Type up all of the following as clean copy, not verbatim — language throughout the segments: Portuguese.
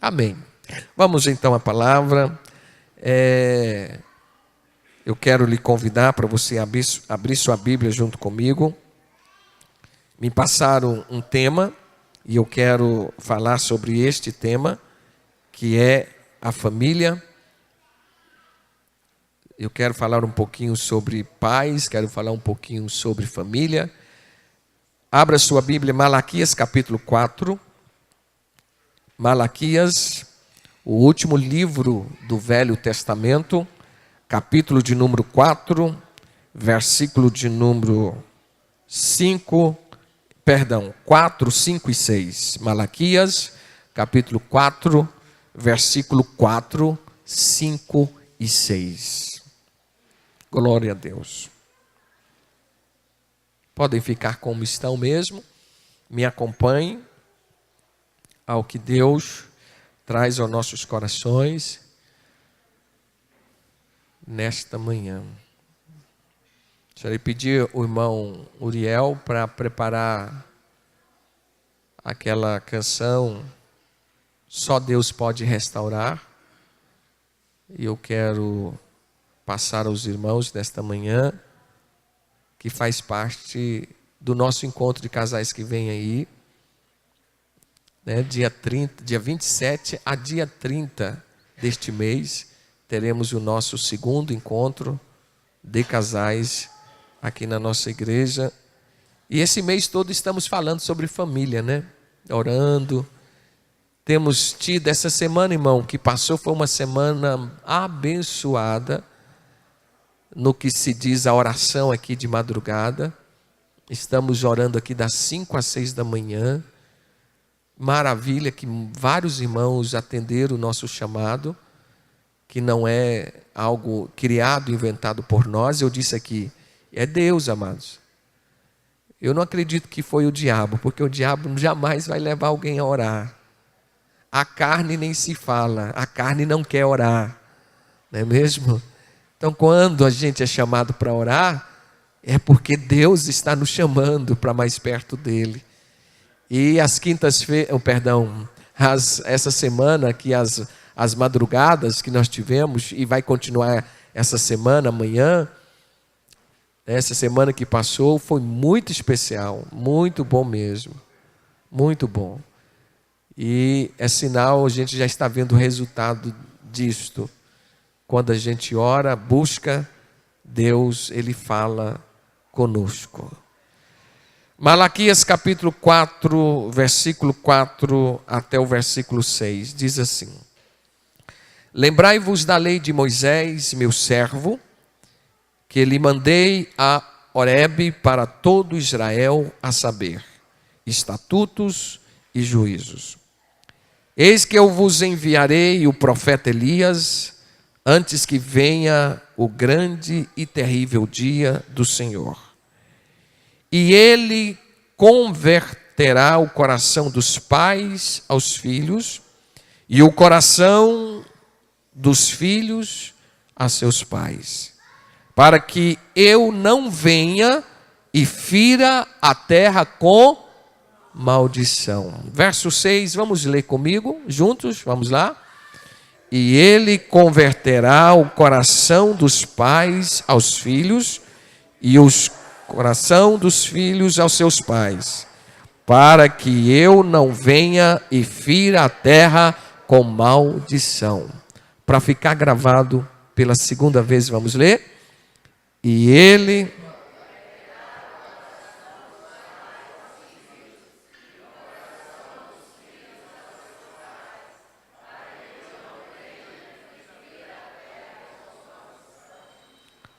Amém. Vamos então à palavra. Eu quero lhe convidar para você abrir sua Bíblia junto comigo. Me passaram um tema e eu quero falar sobre este tema, que é a família. Eu quero falar um pouquinho sobre pais, quero falar um pouquinho sobre família. Abra sua Bíblia, Malaquias capítulo 4. Malaquias, o último livro do Velho Testamento, capítulo de número 4, versículo de número 4, 5 e 6. Malaquias, capítulo 4, versículo 4, 5 e 6. Glória a Deus. Podem ficar como estão mesmo. Me acompanhem ao que Deus traz aos nossos corações nesta manhã. Gostaria de pedir ao irmão Uriel para preparar aquela canção Só Deus Pode Restaurar. E eu quero passar aos irmãos nesta manhã, que faz parte do nosso encontro de casais que vem aí, né? Dia 27 a dia 30 deste mês, teremos o nosso segundo encontro de casais aqui na nossa igreja. E esse mês todo estamos falando sobre família, né? Orando. Temos tido essa semana, irmão, que passou, foi uma semana abençoada no que se diz a oração aqui de madrugada. Estamos orando aqui das 5 às 6 da manhã. Maravilha que vários irmãos atenderam o nosso chamado, que não é algo criado, inventado por nós. Eu disse aqui, é Deus, amados. Eu não acredito que foi o diabo, porque o diabo jamais vai levar alguém a orar. A carne nem se fala, a carne não quer orar, não é mesmo? Então, quando a gente é chamado para orar, é porque Deus está nos chamando para mais perto dele. E as quintas-feiras, essa semana aqui, as madrugadas que nós tivemos, e vai continuar essa semana, amanhã, essa semana que passou, foi muito especial, muito bom mesmo, muito bom. E é sinal, a gente já está vendo o resultado disto. Quando a gente ora, busca Deus, Ele fala conosco. Malaquias capítulo 4, versículo 4 até o versículo 6, diz assim: Lembrai-vos da lei de Moisés, meu servo, que lhe mandei a Horebe para todo Israel, a saber, estatutos e juízos. Eis que eu vos enviarei o profeta Elias, antes que venha o grande e terrível dia do Senhor. E ele converterá o coração dos pais aos filhos, e o coração dos filhos a seus pais, para que eu não venha e fira a terra com maldição. Verso 6, vamos ler comigo, juntos, vamos lá. E ele converterá o coração dos pais aos filhos, e o coração dos filhos aos seus pais, para que eu não venha e fira a terra com maldição. Para ficar gravado pela segunda vez, vamos ler. E ele...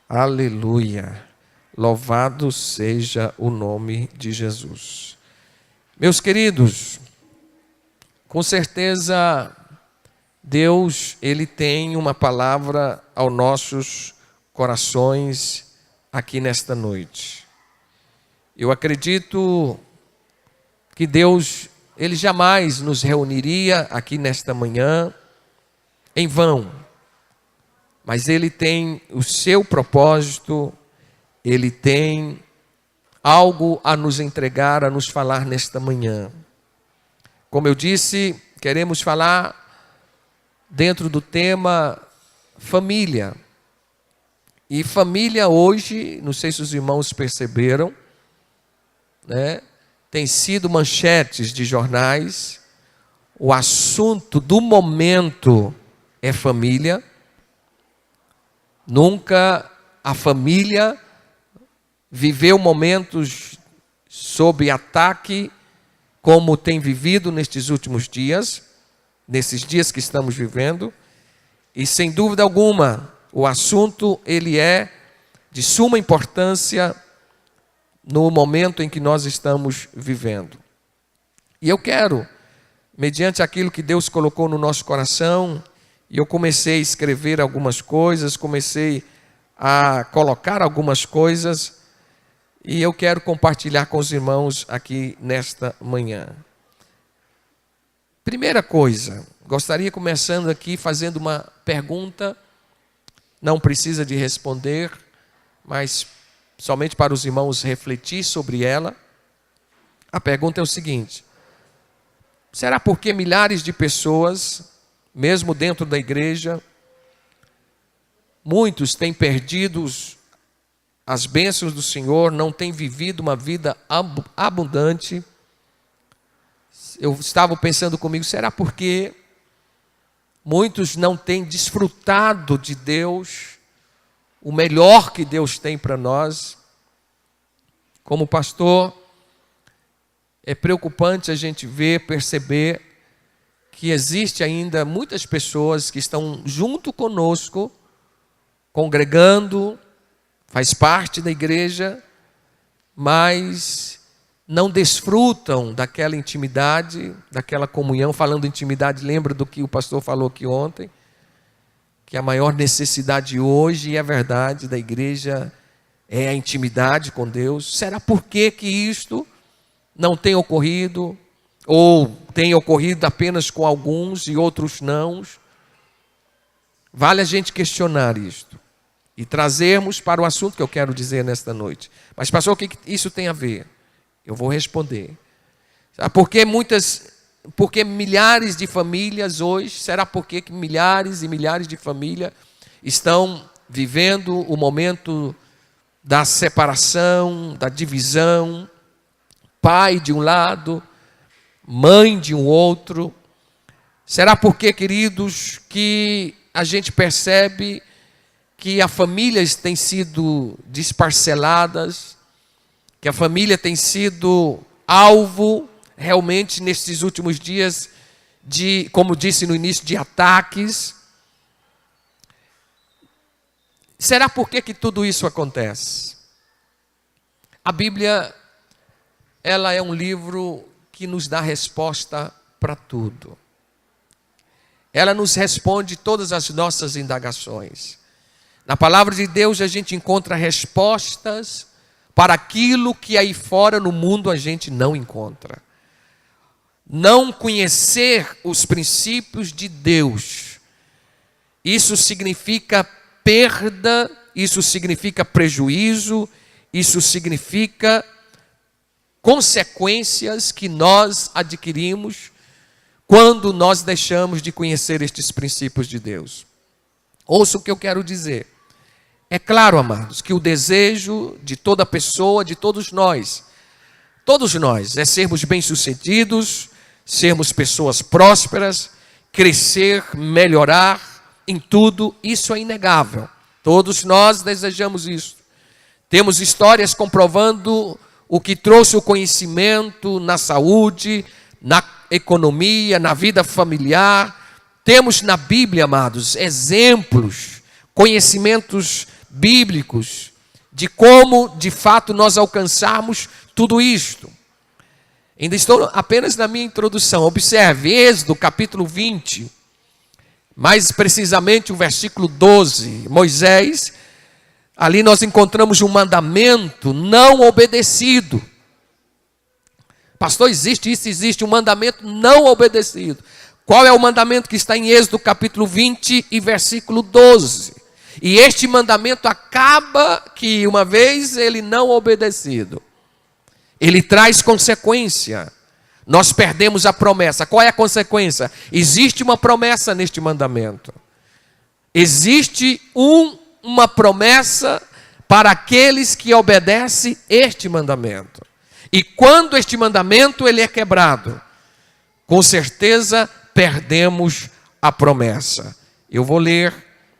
Aleluia, louvado seja o nome de Jesus. Meus queridos, com certeza Deus, Ele tem uma palavra aos nossos corações aqui nesta noite. Eu acredito que Deus, Ele jamais nos reuniria aqui nesta manhã em vão. Mas Ele tem o seu propósito, Ele tem algo a nos entregar, a nos falar nesta manhã. Como eu disse, queremos falar dentro do tema família. E família hoje, não sei se os irmãos perceberam, né, tem sido manchetes de jornais. O assunto do momento é família. Nunca a família viveu momentos sob ataque como tem vivido nestes últimos dias, nesses dias que estamos vivendo. E sem dúvida alguma, o assunto ele é de suma importância no momento em que nós estamos vivendo. E eu quero, mediante aquilo que Deus colocou no nosso coração, e eu comecei a escrever algumas coisas, comecei a colocar algumas coisas, e eu quero compartilhar com os irmãos aqui nesta manhã. Primeira coisa, gostaria começando aqui fazendo uma pergunta, não precisa de responder, mas somente para os irmãos refletir sobre ela. A pergunta é o seguinte: será porque milhares de pessoas, mesmo dentro da igreja, muitos têm perdido as bênçãos do Senhor, não têm vivido uma vida abundante? Eu estava pensando comigo, será porque muitos não têm desfrutado de Deus, o melhor que Deus tem para nós? Como pastor, é preocupante a gente perceber que existe ainda muitas pessoas que estão junto conosco, congregando, faz parte da igreja, mas não desfrutam daquela intimidade, daquela comunhão. Falando de intimidade, lembra do que o pastor falou aqui ontem, que a maior necessidade hoje, e é verdade, da igreja é a intimidade com Deus. Será por que isto não tem ocorrido, ou tem ocorrido apenas com alguns e outros não? Vale a gente questionar isto e trazermos para o assunto que eu quero dizer nesta noite. Mas pastor, o que isso tem a ver? Eu vou responder. Porque milhares de famílias hoje, será porque milhares e milhares de famílias estão vivendo o momento da separação, da divisão, pai de um lado, mãe de um outro? Será porque, queridos, que a gente percebe que as famílias têm sido desparceladas, que a família tem sido alvo, realmente, nesses últimos dias, de, como disse no início, de ataques? Será por que tudo isso acontece? A Bíblia, ela é um livro que nos dá resposta para tudo. Ela nos responde todas as nossas indagações. Na palavra de Deus a gente encontra respostas para aquilo que aí fora no mundo a gente não encontra. Não conhecer os princípios de Deus, isso significa perda, isso significa prejuízo, isso significa consequências que nós adquirimos quando nós deixamos de conhecer estes princípios de Deus. Ouça o que eu quero dizer. É claro, amados, que o desejo de toda pessoa, de todos nós, é sermos bem-sucedidos, sermos pessoas prósperas, crescer, melhorar em tudo. Isso é inegável. Todos nós desejamos isso. Temos histórias comprovando o que trouxe o conhecimento na saúde, na economia, na vida familiar. Temos na Bíblia, amados, exemplos, conhecimentos bíblicos de como, de fato, nós alcançarmos tudo isto. Ainda estou apenas na minha introdução. Observe, Êxodo capítulo 20, mais precisamente o versículo 12. Moisés, ali nós encontramos um mandamento não obedecido. Pastor, existe um mandamento não obedecido. Qual é o mandamento que está em Êxodo capítulo 20 e versículo 12? E este mandamento acaba que, uma vez ele não obedecido, ele traz consequência. nós perdemos a promessa. Qual é a consequência? Existe uma promessa neste mandamento. Existe uma promessa para aqueles que obedecem este mandamento. E quando este mandamento ele é quebrado, com certeza perdemos a promessa. Eu vou ler,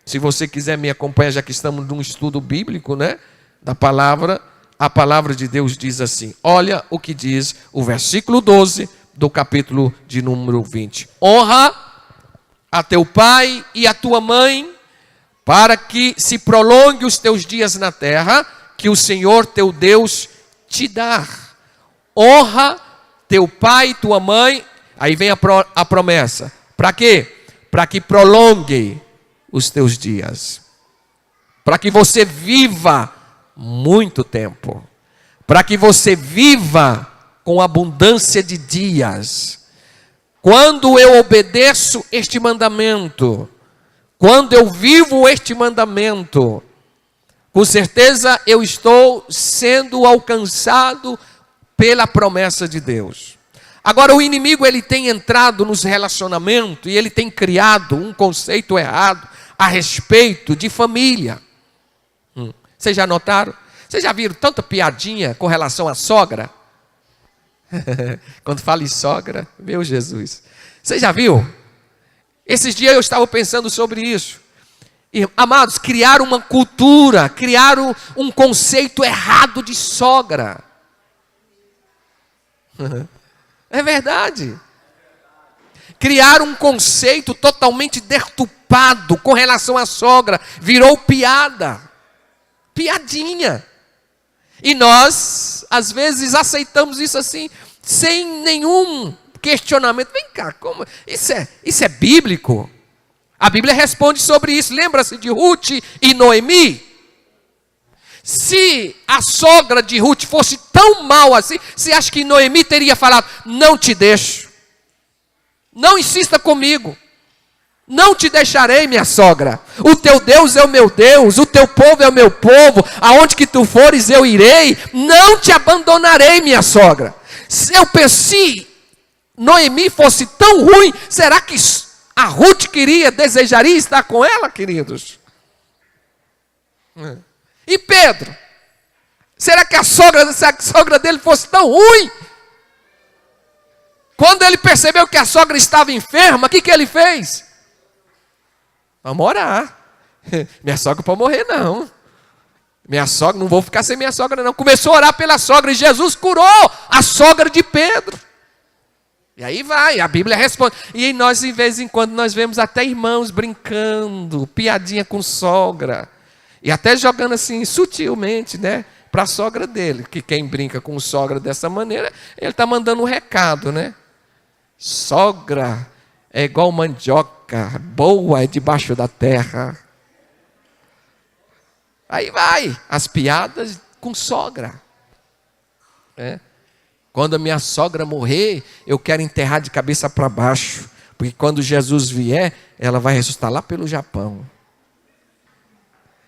se você quiser me acompanhar, já que estamos num estudo bíblico, né, da palavra, a palavra de Deus diz assim, olha o que diz o versículo 12 do capítulo de número 20. Honra a teu pai e a tua mãe, para que se prolongue os teus dias na terra, que o Senhor teu Deus te dá. Honra teu pai e tua mãe, aí vem a promessa. Para quê? Para que prolongue os teus dias. Para que você viva muito tempo. Para que você viva com abundância de dias. Quando eu obedeço este mandamento, quando eu vivo este mandamento, com certeza eu estou sendo alcançado pela promessa de Deus. Agora o inimigo ele tem entrado nos relacionamentos e ele tem criado um conceito errado a respeito de família. Vocês já notaram? Vocês já viram tanta piadinha com relação à sogra? Quando fala em sogra, meu Jesus. Você já viu? Esses dias eu estava pensando sobre isso. E, amados, criaram uma cultura, criaram um conceito errado de sogra. É verdade. Criaram um conceito totalmente deturpado com relação à sogra. Virou piada. Piadinha. E nós, às vezes, aceitamos isso assim, sem nenhum questionamento. Vem cá, como? Isso é bíblico? A Bíblia responde sobre isso. Lembra-se de Ruth e Noemi? Se a sogra de Ruth fosse tão mal assim, você acha que Noemi teria falado, não te deixo, não insista comigo, não te deixarei, minha sogra, o teu Deus é o meu Deus, o teu povo é o meu povo, aonde que tu fores eu irei, não te abandonarei, minha sogra. Se eu pensei, Noemi fosse tão ruim, será que a Ruth desejaria estar com ela, queridos? E Pedro? Será que se a sogra dele fosse tão ruim? Quando ele percebeu que a sogra estava enferma, o que ele fez? Vamos orar. Minha sogra não pode morrer não. Minha sogra, não vou ficar sem minha sogra não. Começou a orar pela sogra e Jesus curou a sogra de Pedro. E aí vai, a Bíblia responde. E nós, de vez em quando, nós vemos até irmãos brincando, piadinha com sogra. E até jogando assim, sutilmente, né? Para a sogra dele. Que quem brinca com sogra dessa maneira, ele está mandando um recado, né? Sogra é igual mandioca, boa é debaixo da terra. Aí vai, as piadas com sogra. Quando a minha sogra morrer, eu quero enterrar de cabeça para baixo. Porque quando Jesus vier, ela vai ressuscitar lá pelo Japão.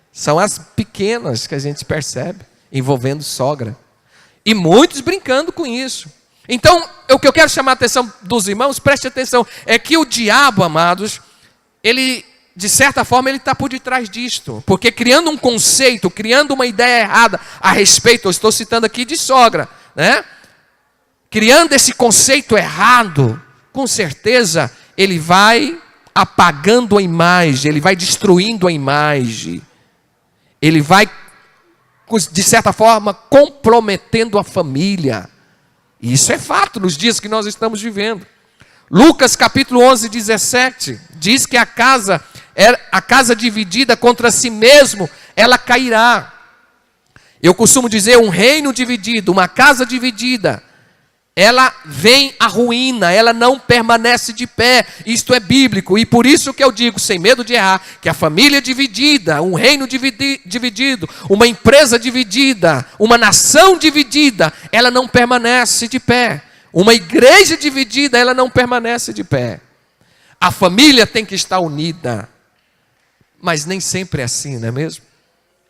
São as pequenas que a gente percebe, envolvendo sogra. E muitos brincando com isso. Então, o que eu quero chamar a atenção dos irmãos, preste atenção, é que o diabo, amados, ele, de certa forma, ele está por detrás disto. Porque criando um conceito, criando uma ideia errada a respeito, eu estou citando aqui de sogra, né? Criando esse conceito errado, com certeza, ele vai apagando a imagem, ele vai destruindo a imagem. Ele vai, de certa forma, comprometendo a família. E isso é fato nos dias que nós estamos vivendo. Lucas capítulo 11, 17, diz que a casa dividida contra si mesmo, ela cairá. Eu costumo dizer, um reino dividido, uma casa dividida, ela vem à ruína, ela não permanece de pé. Isto é bíblico, e por isso que eu digo, sem medo de errar, que a família dividida, um reino dividido, uma empresa dividida, uma nação dividida, ela não permanece de pé. Uma igreja dividida, ela não permanece de pé. A família tem que estar unida, mas nem sempre é assim, não é mesmo?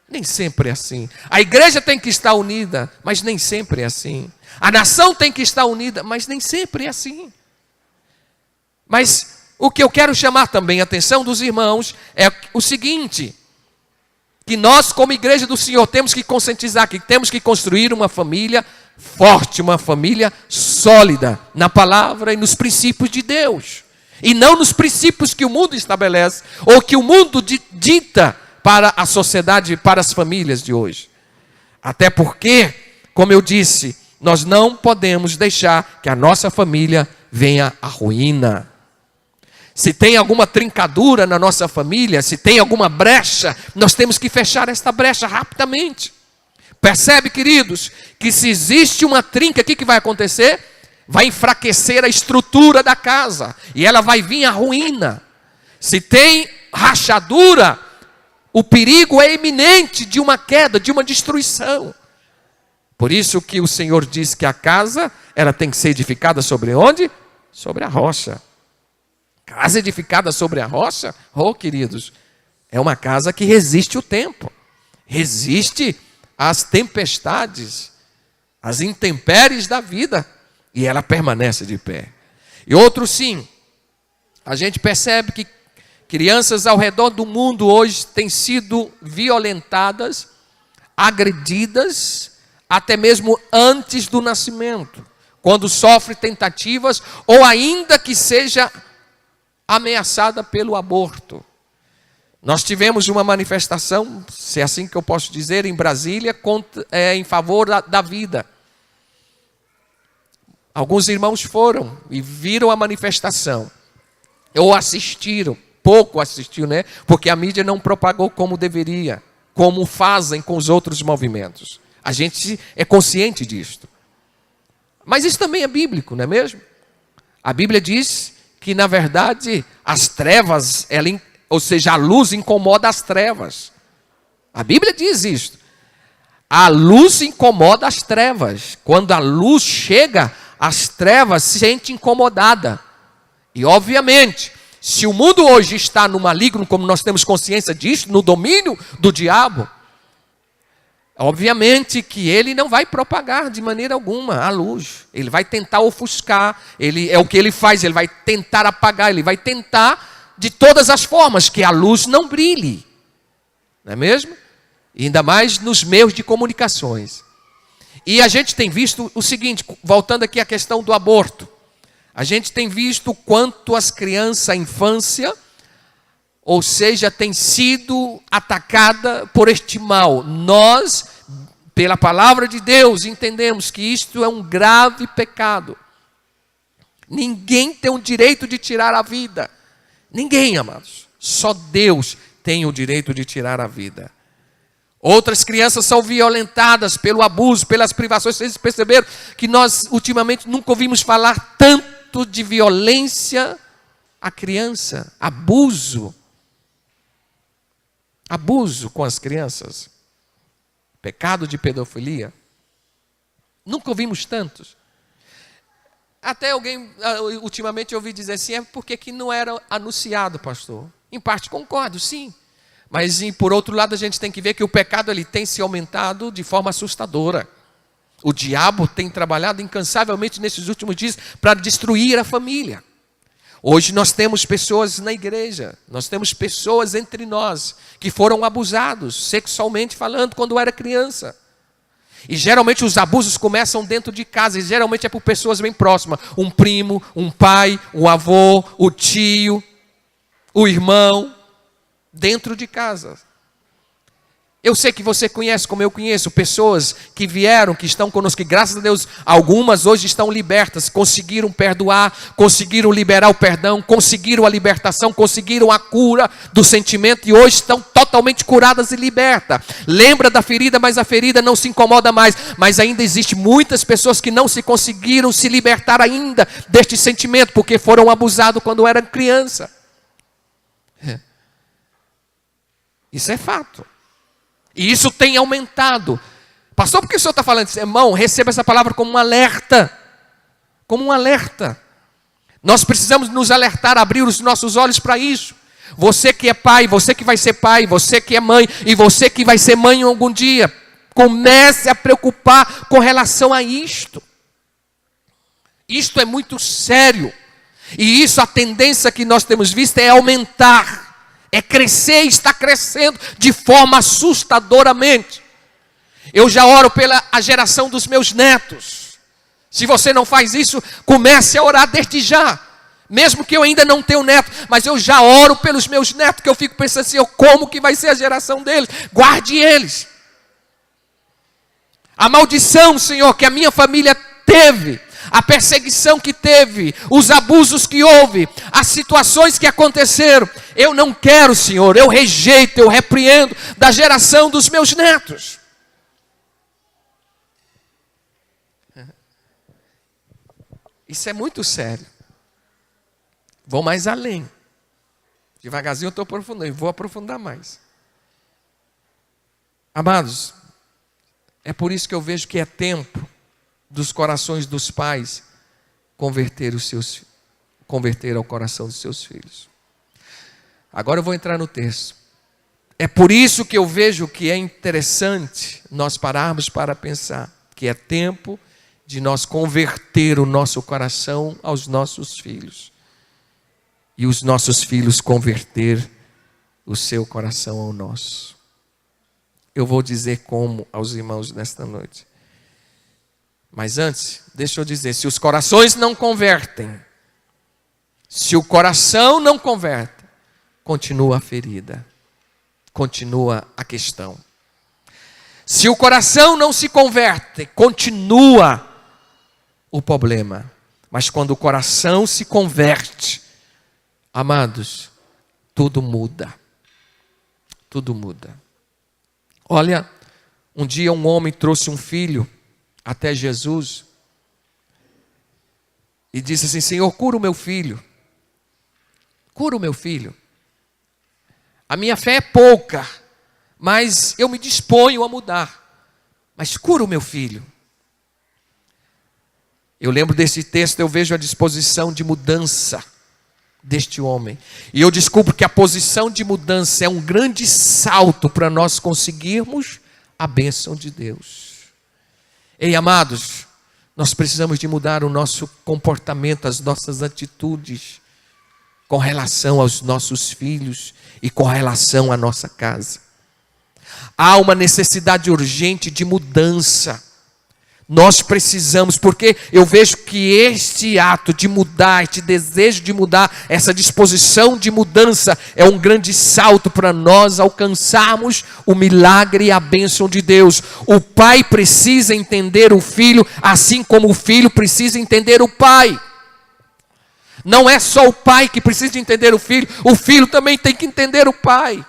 Nem sempre é assim. A igreja tem que estar unida, mas nem sempre é assim. A nação tem que estar unida, mas nem sempre é assim. Mas o que eu quero chamar também a atenção dos irmãos é o seguinte: que nós, como igreja do Senhor, temos que conscientizar que temos que construir uma família forte, uma família sólida na palavra e nos princípios de Deus. E não nos princípios que o mundo estabelece ou que o mundo dita para a sociedade, para as famílias de hoje. Até porque, como eu disse, nós não podemos deixar que a nossa família venha à ruína. Se tem alguma trincadura na nossa família, se tem alguma brecha, nós temos que fechar esta brecha rapidamente. Percebe, queridos, que se existe uma trinca, o que vai acontecer? Vai enfraquecer a estrutura da casa e ela vai vir à ruína. Se tem rachadura, o perigo é iminente de uma queda, de uma destruição. Por isso que o Senhor diz que a casa, ela tem que ser edificada sobre onde? Sobre a rocha. Casa edificada sobre a rocha, oh queridos, é uma casa que resiste o tempo, resiste às tempestades, às intempéries da vida, e ela permanece de pé. E outro sim, a gente percebe que crianças ao redor do mundo hoje têm sido violentadas, agredidas, até mesmo antes do nascimento, quando sofre tentativas, ou ainda que seja ameaçada pelo aborto. Nós tivemos uma manifestação, se é assim que eu posso dizer, em Brasília, em favor da vida. Alguns irmãos foram e viram a manifestação, ou assistiram, pouco assistiram, né? Porque a mídia não propagou como deveria, como fazem com os outros movimentos. A gente é consciente disto. Mas isso também é bíblico, não é mesmo? A Bíblia diz que, na verdade, as trevas, ou seja, a luz incomoda as trevas. A Bíblia diz isso. A luz incomoda as trevas. Quando a luz chega, as trevas se sentem incomodadas. E, obviamente, se o mundo hoje está no maligno, como nós temos consciência disso, no domínio do diabo, obviamente que ele não vai propagar de maneira alguma a luz. Ele vai tentar ofuscar, é o que ele faz, ele vai tentar apagar, ele vai tentar de todas as formas que a luz não brilhe. Não é mesmo? E ainda mais nos meios de comunicações. E a gente tem visto o seguinte, voltando aqui à questão do aborto. A gente tem visto o quanto as crianças, a infância, ou seja, tem sido atacada por este mal. Nós, pela palavra de Deus, entendemos que isto é um grave pecado. Ninguém tem o direito de tirar a vida. Ninguém, amados. Só Deus tem o direito de tirar a vida. Outras crianças são violentadas pelo abuso, pelas privações. Vocês perceberam que nós, ultimamente, nunca ouvimos falar tanto de violência à criança, abuso. Abuso com as crianças, pecado de pedofilia. Nunca ouvimos tantos. Até alguém, ultimamente, eu ouvi dizer assim, é porque que não era anunciado, pastor. Em parte concordo, sim. Mas, por outro lado, a gente tem que ver que o pecado ele tem se aumentado de forma assustadora. O diabo tem trabalhado incansavelmente nesses últimos dias para destruir a família. Hoje nós temos pessoas na igreja, nós temos pessoas entre nós que foram abusados, sexualmente falando, quando era criança. E geralmente os abusos começam dentro de casa, e geralmente é por pessoas bem próximas. Um primo, um pai, um avô, o tio, o irmão, dentro de casa. Eu sei que você conhece, como eu conheço, pessoas que vieram, que estão conosco, que graças a Deus, algumas hoje estão libertas, conseguiram perdoar, conseguiram liberar o perdão, conseguiram a libertação, conseguiram a cura do sentimento e hoje estão totalmente curadas e libertas. Lembra da ferida, mas a ferida não se incomoda mais. Mas ainda existe muitas pessoas que não se conseguiram se libertar ainda deste sentimento, porque foram abusados quando eram criança. Isso é fato. E isso tem aumentado. Pastor, por que o senhor está falando isso? Irmão, receba essa palavra como um alerta. Como um alerta. Nós precisamos nos alertar, abrir os nossos olhos para isso. Você que é pai, você que vai ser pai, você que é mãe e você que vai ser mãe algum dia, comece a preocupar com relação a isto. Isto é muito sério. E isso, a tendência que nós temos visto é aumentar, é crescer e está crescendo de forma assustadoramente. Eu já oro pela a geração dos meus netos. Se você não faz isso, comece a orar desde já. Mesmo que eu ainda não tenha neto, mas eu já oro pelos meus netos, que eu fico pensando assim, como que vai ser a geração deles? Guarde eles. A maldição, Senhor, que a minha família teve, a perseguição que teve, os abusos que houve, as situações que aconteceram, eu não quero, Senhor, eu rejeito, eu repreendo da geração dos meus netos. Isso é muito sério. Vou mais além. Devagarzinho eu estou aprofundando e vou aprofundar mais. Amados, é por isso que eu vejo que é tempo dos corações dos pais converter ao coração dos seus filhos. Agora eu vou entrar no texto. É por isso que eu vejo que é interessante nós pararmos para pensar que é tempo de nós converter o nosso coração aos nossos filhos. E os nossos filhos converter o seu coração ao nosso. Eu vou dizer como aos irmãos nesta noite. Mas antes, deixa eu dizer, se os corações não convertem, se o coração não converte, continua a ferida, continua a questão. Se o coração não se converte, continua o problema. Mas quando o coração se converte, amados, tudo muda. Tudo muda. Olha, um dia um homem trouxe um filho até Jesus e disse assim: Senhor, cura o meu filho. Cura o meu filho. A minha fé é pouca, mas eu me disponho a mudar. Mas cura o meu filho. Eu lembro desse texto, eu vejo a disposição de mudança deste homem. E eu descubro que a posição de mudança é um grande salto para nós conseguirmos a bênção de Deus. Ei, amados, nós precisamos de mudar o nosso comportamento, as nossas atitudes com relação aos nossos filhos e com relação à nossa casa. Há uma necessidade urgente de mudança. Nós precisamos, porque eu vejo que este ato de mudar, este desejo de mudar, essa disposição de mudança é um grande salto para nós alcançarmos o milagre e a bênção de Deus. O pai precisa entender o filho, assim como o filho precisa entender o pai. Não é só o pai que precisa entender o filho também tem que entender o pai.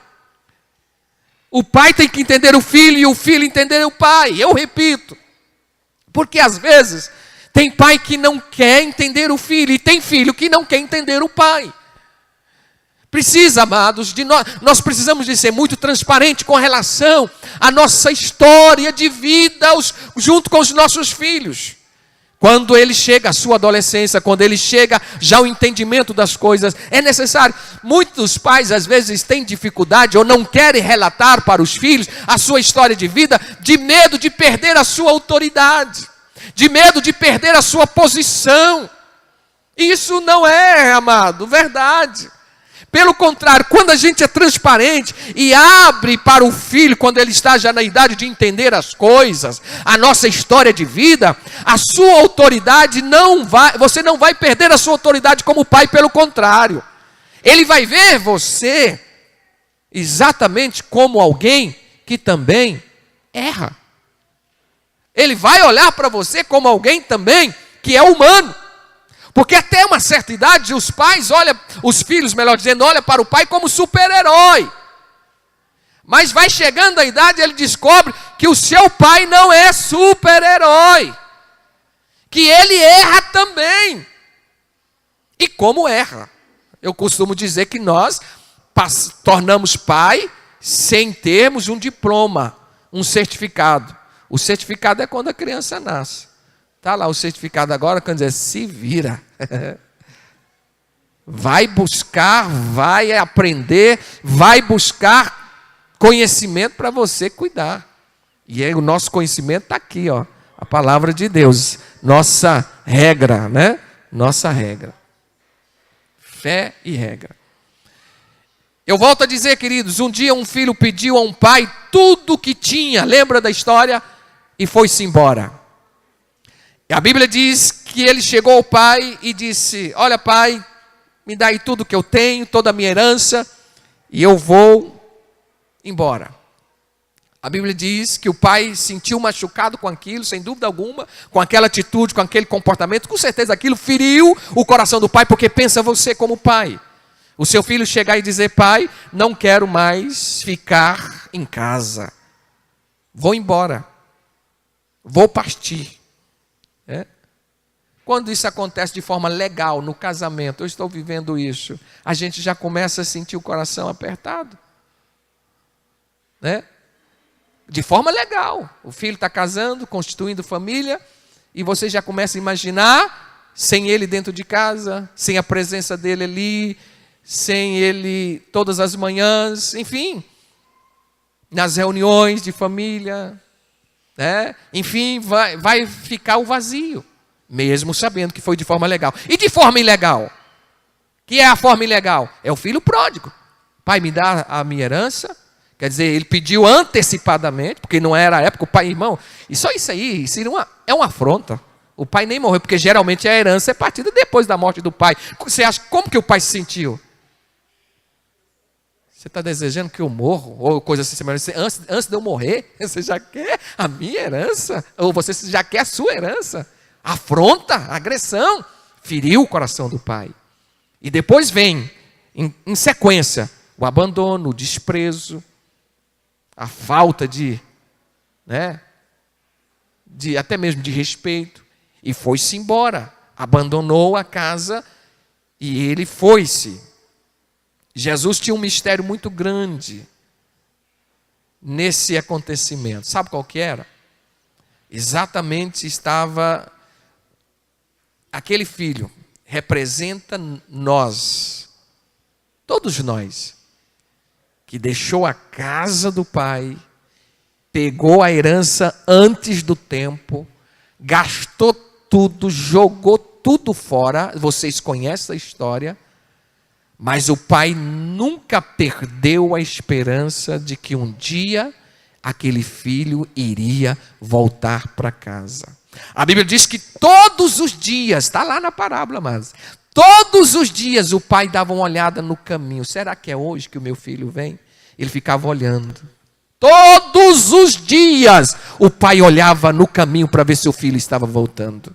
O pai tem que entender o filho e o filho entender o pai. Eu repito. Porque às vezes tem pai que não quer entender o filho e tem filho que não quer entender o pai. Precisa, amados, nós precisamos de ser muito transparente com relação à nossa história de vida junto com os nossos filhos. Quando ele chega à sua adolescência, quando ele chega já ao entendimento das coisas, é necessário. Muitos pais às vezes têm dificuldade ou não querem relatar para os filhos a sua história de vida, de medo de perder a sua autoridade, de medo de perder a sua posição. Isso não é, amado, verdade. Pelo contrário, quando a gente é transparente e abre para o filho, quando ele está já na idade de entender as coisas, a nossa história de vida, a sua autoridade você não vai perder a sua autoridade como pai, pelo contrário. Ele vai ver você exatamente como alguém que também erra. Ele vai olhar para você como alguém também que é humano. Porque até uma certa idade os pais os filhos, melhor dizendo, olham para o pai como super-herói. Mas vai chegando a idade, ele descobre que o seu pai não é super-herói. Que ele erra também. E como erra? Eu costumo dizer que nós tornamos pai sem termos um diploma, um certificado. O certificado é quando a criança nasce. Está lá o certificado agora, quando dizer, se vira. vai buscar, vai aprender, vai buscar conhecimento para você cuidar. E aí, o nosso conhecimento está aqui, ó, a palavra de Deus, nossa regra, né? Nossa regra. Fé e regra. Eu volto a dizer, queridos, um dia um filho pediu a um pai tudo o que tinha, lembra da história? E foi-se embora. E a Bíblia diz que ele chegou ao pai e disse: olha, pai, me dá aí tudo que eu tenho, toda a minha herança, e eu vou embora. A Bíblia diz que o pai sentiu machucado com aquilo, sem dúvida alguma, com aquela atitude, com aquele comportamento. Com certeza aquilo feriu o coração do pai, porque pensa você como pai. O seu filho chegar e dizer: pai, não quero mais ficar em casa. Vou embora. Vou partir. É? Quando isso acontece de forma legal, no casamento, eu estou vivendo isso, a gente já começa a sentir o coração apertado. Né? De forma legal. O filho está casando, constituindo família, e você já começa a imaginar, sem ele dentro de casa, sem a presença dele ali, sem ele todas as manhãs, enfim, nas reuniões de família, né? Enfim, vai ficar o vazio, mesmo sabendo que foi de forma legal. E de forma ilegal? Que é a forma ilegal? É o filho pródigo. Pai, me dá a minha herança. Quer dizer, ele pediu antecipadamente, porque não era a época, o pai, irmão, e só isso aí, é uma afronta. O pai nem morreu, porque geralmente a herança é partida depois da morte do pai. Você acha, como que o pai se sentiu? Você está desejando que eu morro? Ou coisa assim, antes de eu morrer, você já quer a minha herança? Ou você já quer a sua herança? Afronta, agressão, feriu o coração do pai. E depois vem, em sequência, o abandono, o desprezo, a falta de até mesmo de respeito, e foi-se embora, abandonou a casa e ele foi-se. Jesus tinha um mistério muito grande nesse acontecimento. Sabe qual que era? Exatamente estava aquele filho, representa nós, todos nós, que deixou a casa do pai, pegou a herança antes do tempo, gastou tudo, jogou tudo fora. Vocês conhecem a história, mas o pai nunca perdeu a esperança de que um dia aquele filho iria voltar para casa. A Bíblia diz que todos os dias, está lá na parábola, mas todos os dias o pai dava uma olhada no caminho. Será que é hoje que o meu filho vem? Ele ficava olhando. Todos os dias o pai olhava no caminho para ver se o filho estava voltando.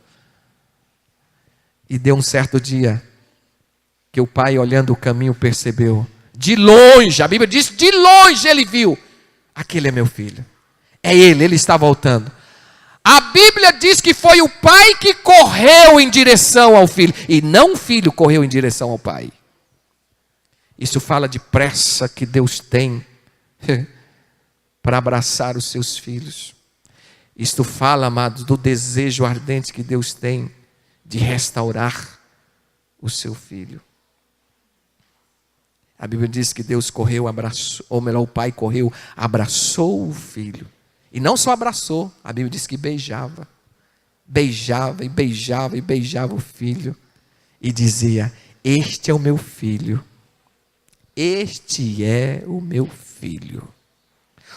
E deu um certo dia que o pai, olhando o caminho, percebeu. De longe, a Bíblia diz, de longe ele viu. Aquele é meu filho. É ele está voltando. A Bíblia diz que foi o pai que correu em direção ao filho, e não o filho correu em direção ao pai. Isso fala de pressa que Deus tem para abraçar os seus filhos. Isto fala, amados, do desejo ardente que Deus tem de restaurar o seu filho. A Bíblia diz que Deus correu, abraçou, ou melhor, o pai correu, abraçou o filho. E não só abraçou, a Bíblia diz que beijava. Beijava e beijava e beijava o filho. E dizia: este é o meu filho. Este é o meu filho.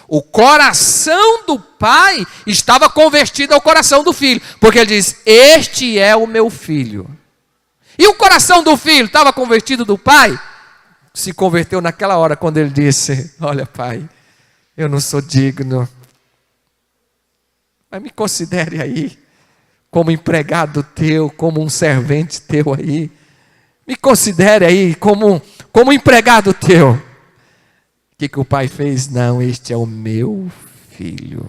O coração do pai estava convertido ao coração do filho. Porque ele diz: este é o meu filho. E o coração do filho estava convertido do pai? Se converteu naquela hora quando ele disse: olha, pai, eu não sou digno, mas me considere aí como empregado teu, como um servente teu aí. Me considere aí como empregado teu. O que o pai fez? Não, este é o meu filho.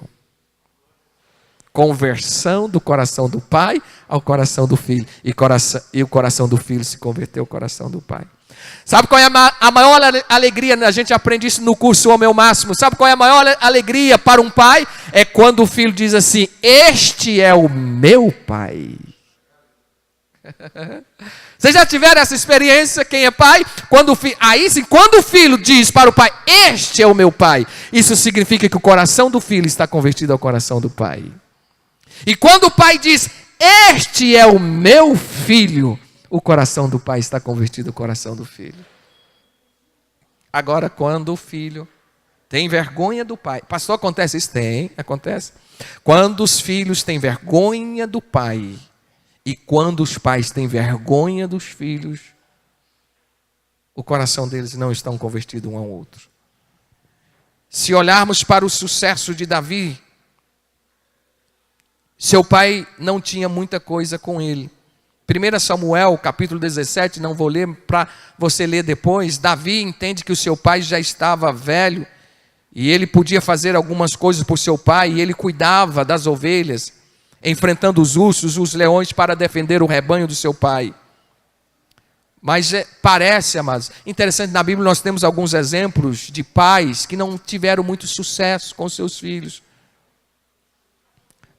Conversão do coração do pai ao coração do filho. E o coração do filho se converteu ao coração do pai. Sabe qual é a maior alegria? A gente aprende isso no curso Homem ao Máximo. Sabe qual é a maior alegria para um pai? É quando o filho diz assim: este é o meu pai. Vocês já tiveram essa experiência, quem é pai? Aí sim, quando o filho diz para o pai, este é o meu pai, isso significa que o coração do filho está convertido ao coração do pai. E quando o pai diz, este é o meu filho, o coração do pai está convertido ao coração do filho. Agora, quando o filho tem vergonha do pai, pastor, acontece isso? Acontece. Quando os filhos têm vergonha do pai, e quando os pais têm vergonha dos filhos, o coração deles não estão convertidos um ao outro. Se olharmos para o sucesso de Davi, seu pai não tinha muita coisa com ele. 1 Samuel, capítulo 17, não vou ler, para você ler depois. Davi entende que o seu pai já estava velho, e ele podia fazer algumas coisas por seu pai, e ele cuidava das ovelhas, enfrentando os ursos, os leões, para defender o rebanho do seu pai. Mas parece, amados, interessante, na Bíblia nós temos alguns exemplos de pais que não tiveram muito sucesso com seus filhos.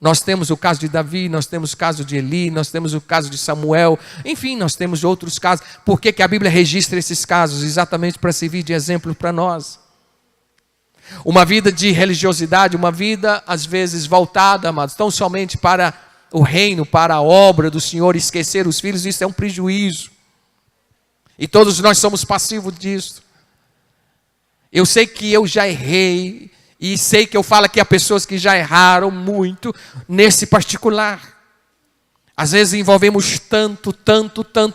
Nós temos o caso de Davi, nós temos o caso de Eli, nós temos o caso de Samuel, enfim, nós temos outros casos. Por que a Bíblia registra esses casos? Exatamente para servir de exemplo para nós. Uma vida de religiosidade, uma vida às vezes voltada, amados, tão somente para o reino, para a obra do Senhor, esquecer os filhos, isso é um prejuízo. E todos nós somos passivos disso. Eu sei que eu já errei, e sei que eu falo aqui a pessoas que já erraram muito nesse particular. Às vezes envolvemos tanto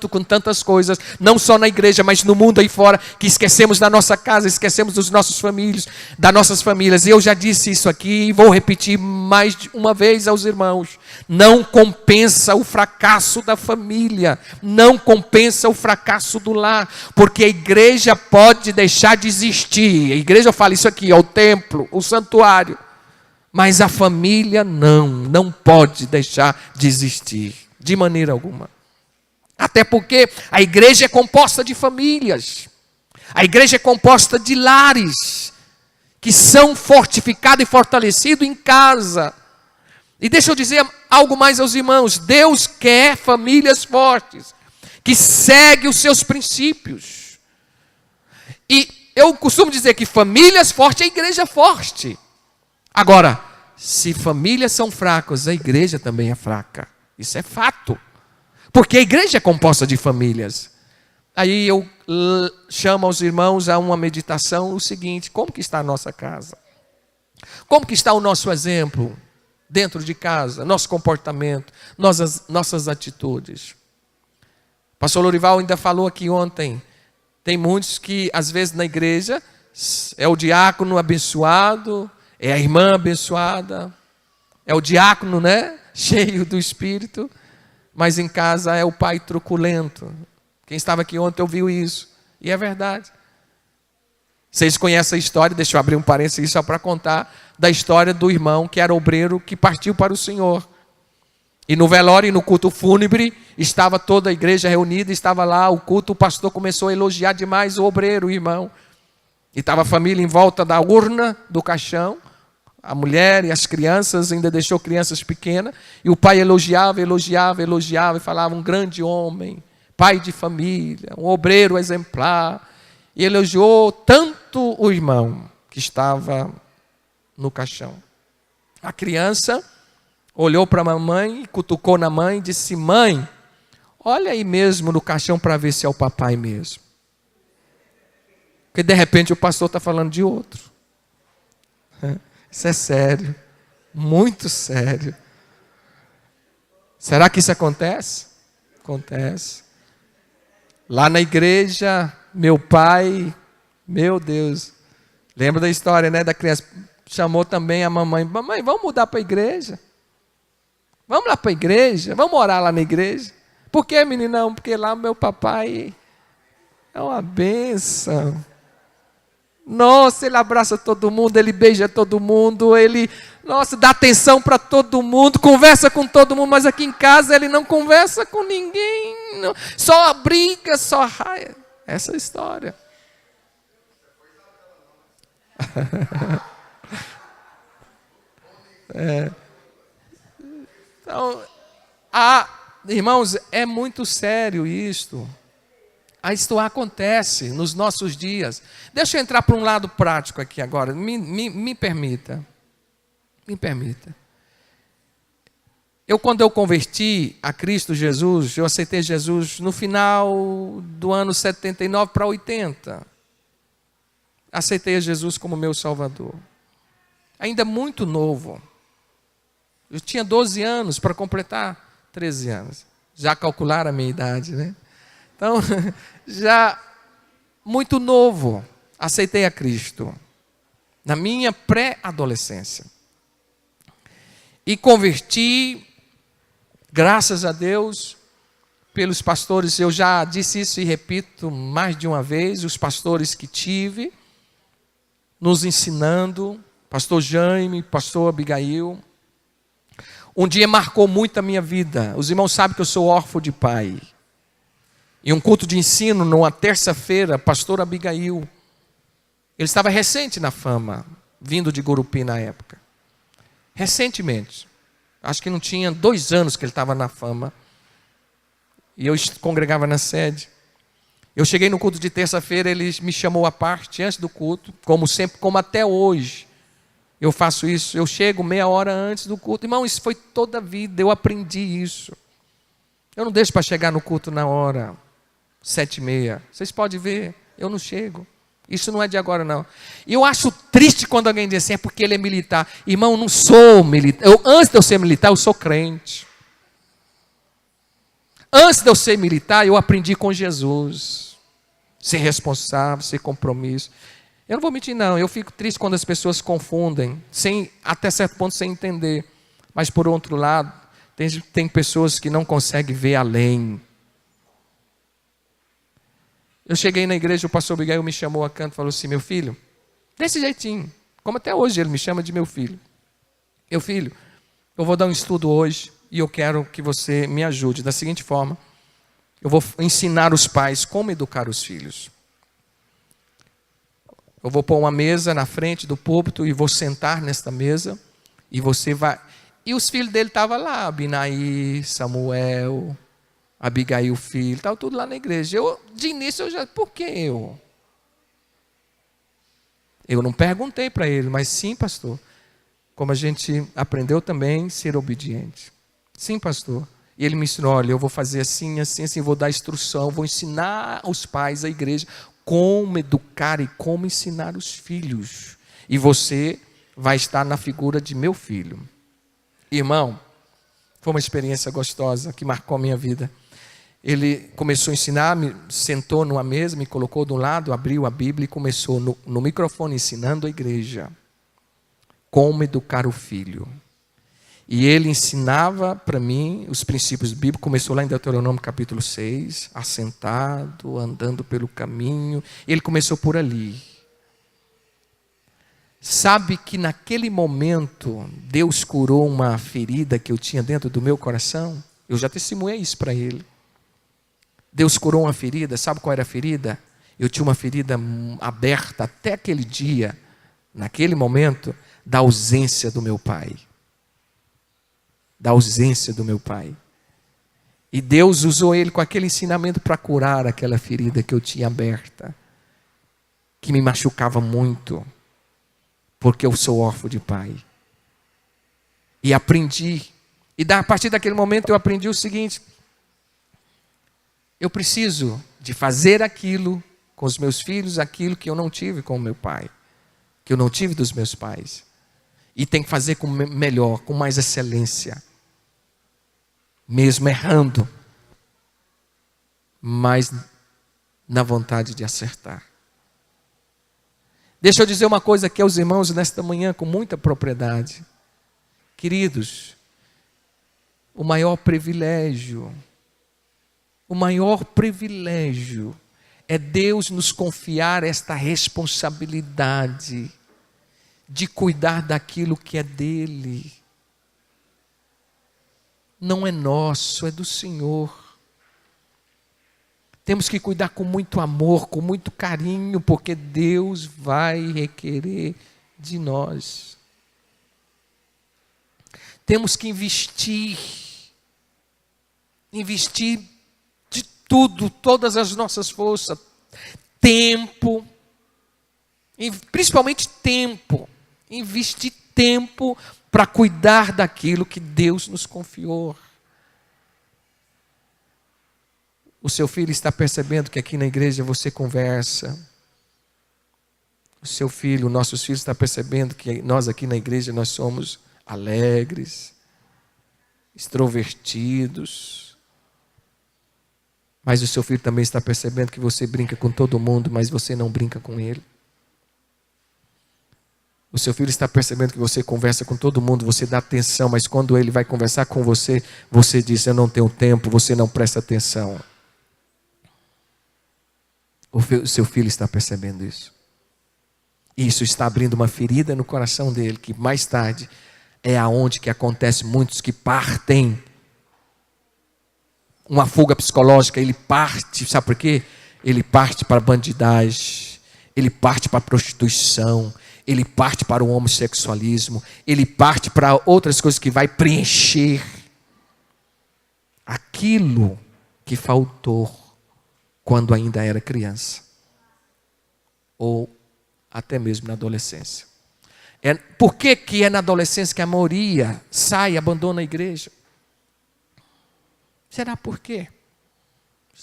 com tantas coisas, não só na igreja, mas no mundo aí fora, que esquecemos da nossa casa, esquecemos dos nossos filhos, das nossas famílias. E eu já disse isso aqui e vou repetir mais uma vez aos irmãos. Não compensa o fracasso da família, não compensa o fracasso do lar, porque a igreja pode deixar de existir. A igreja, eu falo isso aqui, o templo, o santuário. Mas a família não pode deixar de existir, de maneira alguma. Até porque a igreja é composta de famílias. A igreja é composta de lares, que são fortificados e fortalecidos em casa. E deixa eu dizer algo mais aos irmãos. Deus quer famílias fortes, que seguem os seus princípios. E eu costumo dizer que famílias fortes é igreja forte. Agora, se famílias são fracas, a igreja também é fraca. Isso é fato. Porque a igreja é composta de famílias. Aí eu chamo aos irmãos a uma meditação o seguinte: como que está a nossa casa? Como que está o nosso exemplo dentro de casa, nosso comportamento, nossas atitudes? Pastor Lorival ainda falou aqui ontem, tem muitos que às vezes na igreja é o diácono abençoado, é a irmã abençoada, é o diácono, né? Cheio do Espírito, mas em casa é o pai truculento. Quem estava aqui ontem ouviu isso, e é verdade. Vocês conhecem a história, deixa eu abrir um parênteses só para contar, da história do irmão que era obreiro, que partiu para o Senhor. E no velório e no culto fúnebre, estava toda a igreja reunida, estava lá o culto, o pastor começou a elogiar demais o obreiro, o irmão. E estava a família em volta da urna do caixão, a mulher e as crianças, ainda deixou crianças pequenas, e o pai elogiava e falava, um grande homem, pai de família, um obreiro exemplar, e elogiou tanto o irmão que estava no caixão. A criança olhou para a mamãe, cutucou na mãe e disse: mãe, olha aí mesmo no caixão para ver se é o papai mesmo. Porque de repente o pastor está falando de outro. Isso é sério, muito sério. Será que isso acontece? Acontece. Lá na igreja, meu pai, meu Deus, lembra da história, né, da criança, chamou também a mamãe, mamãe, vamos mudar para a igreja? Vamos lá para a igreja? Vamos orar lá na igreja? Por que, meninão? Porque lá meu papai é uma bênção. Nossa, ele abraça todo mundo, ele beija todo mundo, ele, nossa, dá atenção para todo mundo, conversa com todo mundo, mas aqui em casa ele não conversa com ninguém, não, só briga, só raia. Essa é a história. Então, irmãos, é muito sério isto. Isto acontece nos nossos dias. Deixa eu entrar para um lado prático aqui agora. Me permita. Me permita. Quando eu converti a Cristo Jesus, eu aceitei Jesus no final do ano 79 para 80. Aceitei a Jesus como meu Salvador. Ainda muito novo. Eu tinha 12 anos para completar 13 anos. Já calcularam a minha idade, né? Então, já muito novo, aceitei a Cristo. Na minha pré-adolescência. E converti, graças a Deus, pelos pastores. Eu já disse isso e repito mais de uma vez. Os pastores que tive, nos ensinando. Pastor Jaime, pastor Abigail. Um dia marcou muito a minha vida. Os irmãos sabem que eu sou órfão de pai. Em um culto de ensino, numa terça-feira, pastor Abigail, ele estava recente na fama, vindo de Gurupi na época. Recentemente. Acho que não tinha 2 anos que ele estava na fama. E eu congregava na sede. Eu cheguei no culto de terça-feira, ele me chamou à parte antes do culto, como sempre, como até hoje. Eu faço isso, eu chego meia hora antes do culto. Irmão, isso foi toda a vida, eu aprendi isso. Eu não deixo para chegar no culto na hora 7h30. Vocês podem ver, eu não chego. Isso não é de agora, não. E eu acho triste quando alguém diz assim, é porque ele é militar. Irmão, eu não sou militar. Antes de eu ser militar, eu sou crente. Antes de eu ser militar, eu aprendi com Jesus. Ser responsável, ser compromisso. Eu não vou mentir, não. Eu fico triste quando as pessoas confundem, até certo ponto sem entender. Mas, por outro lado, tem pessoas que não conseguem ver além. Eu cheguei na igreja, o pastor Abigail me chamou a canto e falou assim, meu filho, desse jeitinho, como até hoje ele me chama de meu filho. Meu filho, eu vou dar um estudo hoje e eu quero que você me ajude da seguinte forma. Eu vou ensinar os pais como educar os filhos. Eu vou pôr uma mesa na frente do púlpito e vou sentar nesta mesa e você vai... E os filhos dele estavam lá, Abinaí, Samuel... Abigail, filho, estava tudo lá na igreja. De início, por que eu? Eu não perguntei para ele, mas sim, pastor. Como a gente aprendeu também, ser obediente. Sim, pastor. E ele me ensinou, olha, eu vou fazer assim, assim, assim, vou dar instrução, vou ensinar aos pais, à igreja, como educar e como ensinar os filhos. E você vai estar na figura de meu filho. Irmão, foi uma experiência gostosa que marcou a minha vida. Ele começou a ensinar, sentou numa mesa, me colocou de um lado, abriu a Bíblia e começou no microfone ensinando a igreja como educar o filho. E ele ensinava para mim os princípios bíblicos, começou lá em Deuteronômio capítulo 6, assentado, andando pelo caminho, ele começou por ali. Sabe que naquele momento Deus curou uma ferida que eu tinha dentro do meu coração? Eu já testemunhei isso para ele. Deus curou uma ferida, sabe qual era a ferida? Eu tinha uma ferida aberta até aquele dia, naquele momento, da ausência do meu pai. Da ausência do meu pai. E Deus usou ele com aquele ensinamento para curar aquela ferida que eu tinha aberta, que me machucava muito, porque eu sou órfão de pai. E aprendi, a partir daquele momento eu aprendi o seguinte: eu preciso de fazer aquilo com os meus filhos, aquilo que eu não tive com o meu pai, que eu não tive dos meus pais. E tem que fazer com melhor, com mais excelência. Mesmo errando, mas na vontade de acertar. Deixa eu dizer uma coisa aqui aos irmãos nesta manhã com muita propriedade. Queridos, o maior privilégio é Deus nos confiar esta responsabilidade de cuidar daquilo que é dele. Não é nosso, é do Senhor. Temos que cuidar com muito amor, com muito carinho, porque Deus vai requerer de nós. Temos que investir investir de tudo, todas as nossas forças, tempo, principalmente tempo, investir tempo para cuidar daquilo que Deus nos confiou. O seu filho está percebendo que aqui na igreja você conversa. O seu filho, nossos filhos estão percebendo que nós aqui na igreja nós somos alegres, extrovertidos. Mas o seu filho também está percebendo que você brinca com todo mundo, mas você não brinca com ele. O seu filho está percebendo que você conversa com todo mundo, você dá atenção, mas quando ele vai conversar com você, você diz, eu não tenho tempo, você não presta atenção. O seu filho está percebendo isso. Isso está abrindo uma ferida no coração dele, que mais tarde é aonde que acontece muitos que partem. Uma fuga psicológica, ele parte, sabe por quê? Ele parte para a bandidagem, ele parte para a prostituição, ele parte para o homossexualismo, ele parte para outras coisas que vai preencher aquilo que faltou quando ainda era criança, ou até mesmo na adolescência. Por que é na adolescência que a maioria sai e abandona a igreja? Será por quê?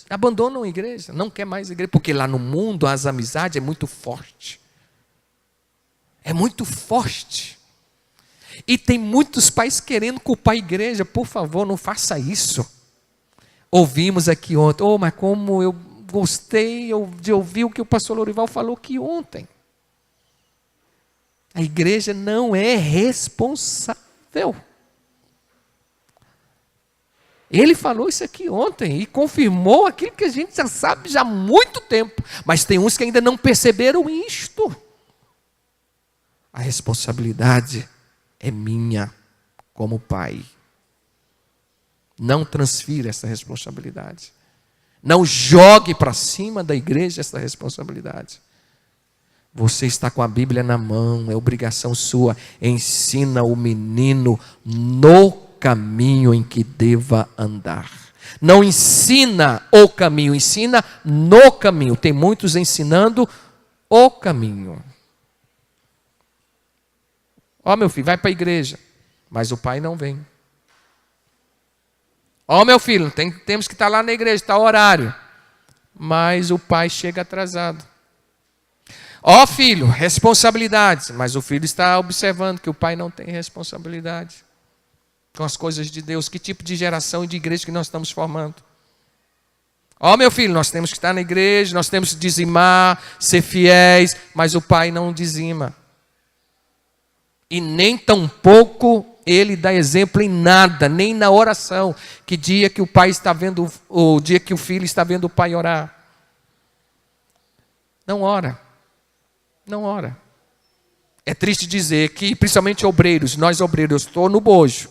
Abandonam a igreja, não quer mais a igreja, porque lá no mundo as amizades é muito forte. É muito forte. E tem muitos pais querendo culpar a igreja. Por favor, não faça isso. Ouvimos aqui ontem, mas como eu gostei de ouvir o que o pastor Lorival falou aqui ontem. A igreja não é responsável. Ele falou isso aqui ontem e confirmou aquilo que a gente já sabe já há muito tempo. Mas tem uns que ainda não perceberam isto. A responsabilidade é minha como pai. Não transfira essa responsabilidade. Não jogue para cima da igreja essa responsabilidade. Você está com a Bíblia na mão, é obrigação sua. Ensina o menino no caminho em que deva andar. Não ensina o caminho, ensina no caminho. Tem muitos ensinando o caminho. Ó, meu filho, vai para a igreja. Mas o pai não vem. Ó, meu filho, temos que estar lá na igreja, está o horário. Mas o pai chega atrasado. Ó, filho, responsabilidades. Mas o filho está observando que o pai não tem responsabilidade com as coisas de Deus. Que tipo de geração e de igreja que nós estamos formando? Ó, meu filho, nós temos que estar na igreja, nós temos que dizimar, ser fiéis. Mas o pai não dizima. E nem tampouco ele dá exemplo em nada, nem na oração. Que dia que o pai está vendo, o dia que o filho está vendo o pai orar. Não ora. Não ora. É triste dizer que, principalmente obreiros, nós obreiros, eu estou no bojo.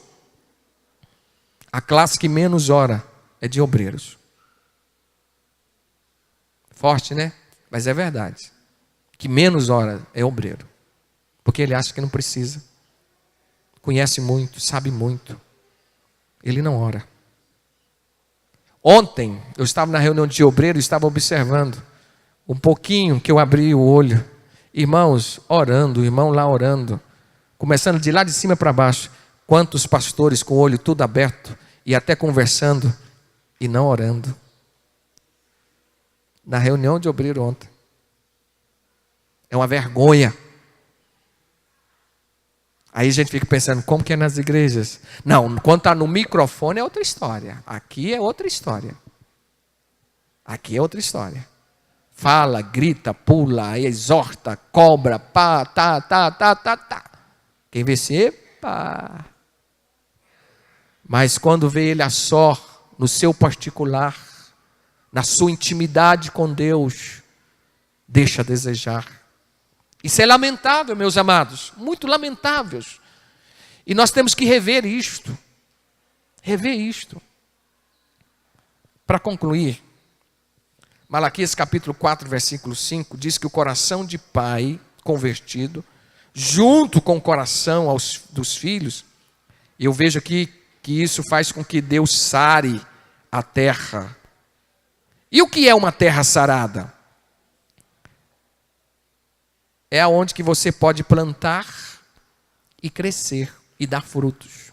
A classe que menos ora é de obreiros. Forte, né? Mas é verdade. Que menos ora é obreiro. Porque ele acha que não precisa. Conhece muito, sabe muito. Ele não ora. Ontem, eu estava na reunião de obreiros e estava observando. Um pouquinho que eu abri o olho. Irmãos orando, irmão lá orando. Começando de lá de cima para baixo. Quantos pastores com o olho tudo aberto e até conversando e não orando. Na reunião de obreiro ontem. É uma vergonha. Aí a gente fica pensando, como que é nas igrejas? Não, quando está no microfone é outra história. Aqui é outra história. Aqui é outra história. Fala, grita, pula, exorta, cobra, pá, tá. Quem vê se, epa. Mas quando vê ele a só, no seu particular, na sua intimidade com Deus, deixa a desejar. Isso é lamentável, meus amados, muito lamentável. E nós temos que rever isto. Rever isto. Para concluir, Malaquias capítulo 4, versículo 5, diz que o coração de pai convertido, junto com o coração dos filhos, eu vejo aqui que isso faz com que Deus sare a terra. E o que é uma terra sarada? É aonde que você pode plantar e crescer e dar frutos.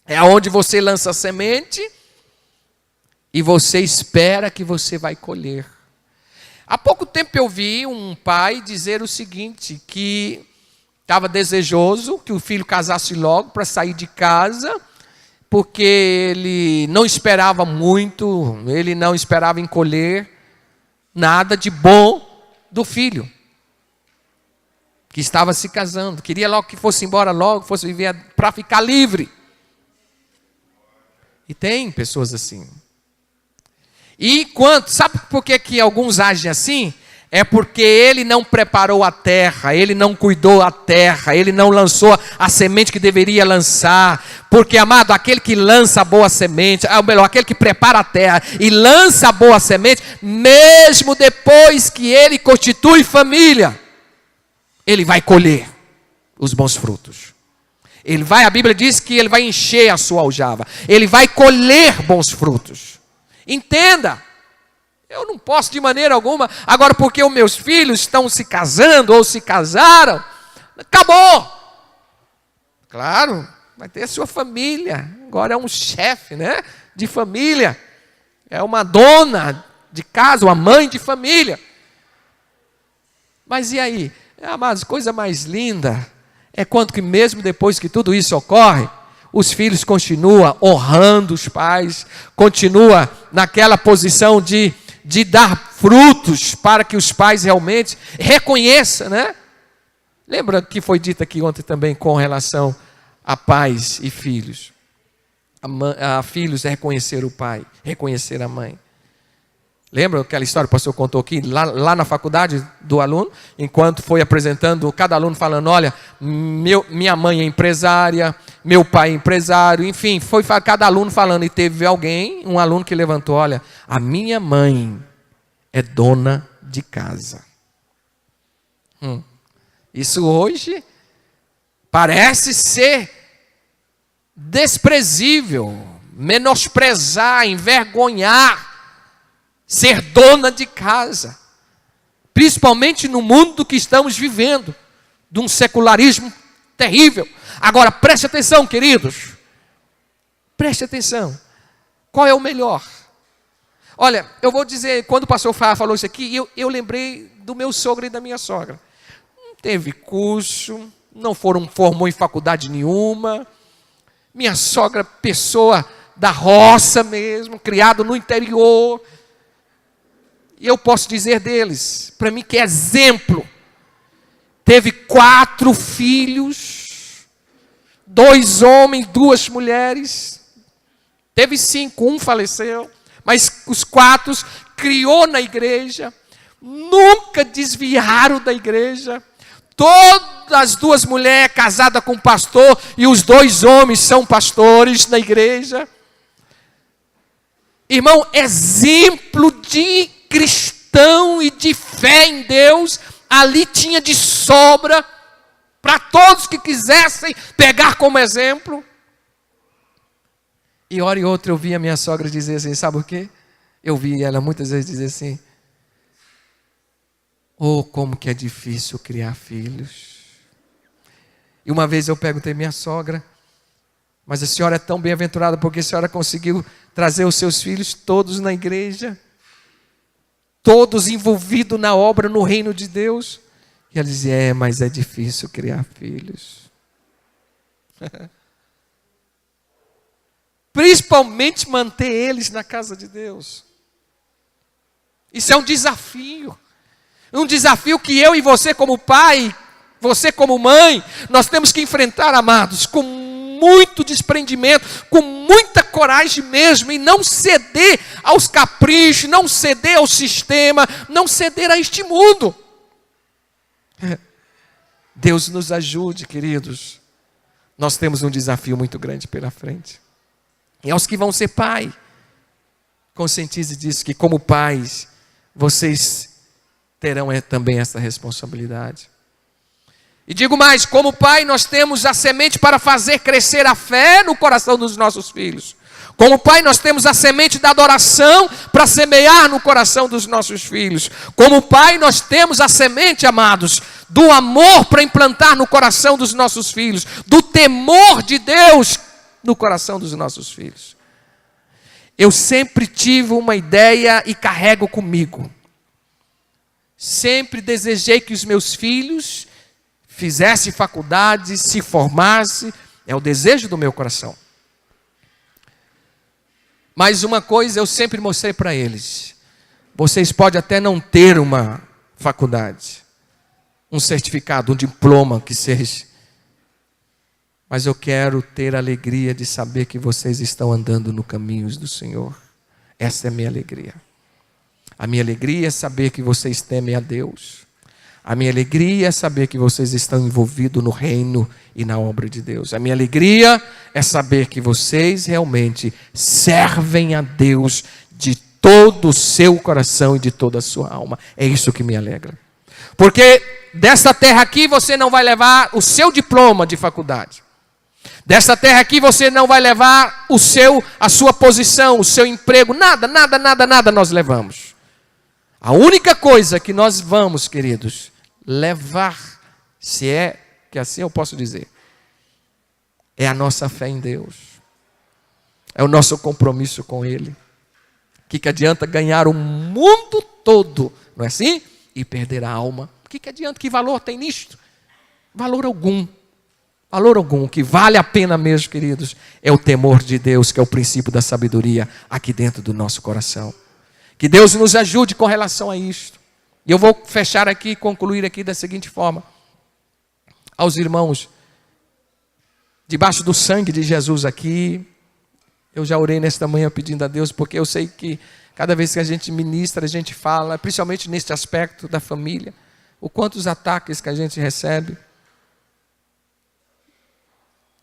É aonde você lança a semente e você espera que você vai colher. Há pouco tempo eu vi um pai dizer o seguinte, que estava desejoso que o filho casasse logo para sair de casa, porque ele não esperava muito, ele não esperava encolher nada de bom do filho, que estava se casando. Queria logo que fosse embora logo, fosse viver para ficar livre. E tem pessoas assim. E sabe por que alguns agem assim? É porque ele não preparou a terra, ele não cuidou a terra, ele não lançou a semente que deveria lançar. Porque, amado, aquele que lança a boa semente, ou melhor, aquele que prepara a terra e lança a boa semente, mesmo depois que ele constitui família, ele vai colher os bons frutos. A Bíblia diz que ele vai encher a sua aljava, ele vai colher bons frutos. Entenda, eu não posso de maneira alguma, agora porque os meus filhos estão se casando ou se casaram, acabou. Claro, vai ter a sua família, agora é um chefe, né, de família, é uma dona de casa, uma mãe de família. Mas e aí? Amados, coisa mais linda é quando que mesmo depois que tudo isso ocorre, os filhos continuam honrando os pais, continuam naquela posição de dar frutos para que os pais realmente reconheçam, né? Lembra que foi dito aqui ontem também com relação a pais e filhos? A filhos é reconhecer o pai, reconhecer a mãe. Lembra aquela história que o pastor contou aqui, lá na faculdade do aluno, enquanto foi apresentando, cada aluno falando, olha, minha mãe é empresária, meu pai é empresário, enfim, foi cada aluno falando, e teve um aluno que levantou, olha, a minha mãe é dona de casa. Isso hoje parece ser desprezível, menosprezar, envergonhar, ser dona de casa, principalmente no mundo que estamos vivendo, de um secularismo terrível. Agora, preste atenção, queridos, preste atenção, qual é o melhor? Olha, eu vou dizer, quando o pastor falou isso aqui, eu lembrei do meu sogro e da minha sogra. Não teve curso, não formou em faculdade nenhuma, minha sogra, pessoa da roça mesmo, criado no interior. E eu posso dizer deles, para mim que é exemplo, teve 4 filhos, 2 homens, 2 mulheres, teve 5, um faleceu, mas os 4 criou na igreja, nunca desviaram da igreja, todas as 2 mulheres casadas com pastor, e os 2 homens são pastores na igreja. Irmão, exemplo de cristão e de fé em Deus, ali tinha de sobra, para todos que quisessem pegar como exemplo. E hora e outra eu vi a minha sogra dizer assim, sabe o quê? Eu vi ela muitas vezes dizer assim, como que é difícil criar filhos. E uma vez eu perguntei à minha sogra, mas a senhora é tão bem-aventurada porque a senhora conseguiu trazer os seus filhos todos na igreja, todos envolvidos na obra, no reino de Deus. E ela dizia, mas é difícil criar filhos. Principalmente manter eles na casa de Deus. Isso é um desafio. Um desafio que eu e você como pai, você como mãe, nós temos que enfrentar, amados, com muito desprendimento, com muita coragem mesmo, e não ceder aos caprichos, não ceder ao sistema, não ceder a este mundo. Deus nos ajude, queridos. Nós temos um desafio muito grande pela frente. E aos que vão ser pai, conscientize disso, que como pais, vocês terão também essa responsabilidade. E digo mais, como pai, nós temos a semente para fazer crescer a fé no coração dos nossos filhos. Como pai, nós temos a semente da adoração para semear no coração dos nossos filhos. Como pai, nós temos a semente, amados, do amor para implantar no coração dos nossos filhos, do temor de Deus no coração dos nossos filhos. Eu sempre tive uma ideia e carrego comigo. Sempre desejei que os meus filhos fizessem faculdade, se formassem. É o desejo do meu coração. Mas uma coisa eu sempre mostrei para eles. Vocês podem até não ter uma faculdade, um certificado, um diploma que seja. Mas eu quero ter a alegria de saber que vocês estão andando no caminhos do Senhor. Essa é a minha alegria. A minha alegria é saber que vocês temem a Deus. A minha alegria é saber que vocês estão envolvidos no reino e na obra de Deus. A minha alegria é saber que vocês realmente servem a Deus de todo o seu coração e de toda a sua alma. É isso que me alegra. Porque desta terra aqui você não vai levar o seu diploma de faculdade. Desta terra aqui você não vai levar a sua posição, o seu emprego. Nada nós levamos. A única coisa que nós vamos, queridos, levar, se é que assim eu posso dizer, é a nossa fé em Deus. É o nosso compromisso com Ele. Que adianta ganhar o mundo todo, não é assim? E perder a alma. Que adianta? Que valor tem nisto? Valor algum. Valor algum. O que vale a pena mesmo, queridos, é o temor de Deus, que é o princípio da sabedoria aqui dentro do nosso coração. Que Deus nos ajude com relação a isto. E eu vou fechar aqui e concluir aqui da seguinte forma. Aos irmãos, debaixo do sangue de Jesus aqui, eu já orei nesta manhã pedindo a Deus, porque eu sei que cada vez que a gente ministra, a gente fala, principalmente neste aspecto da família, o quanto os ataques que a gente recebe,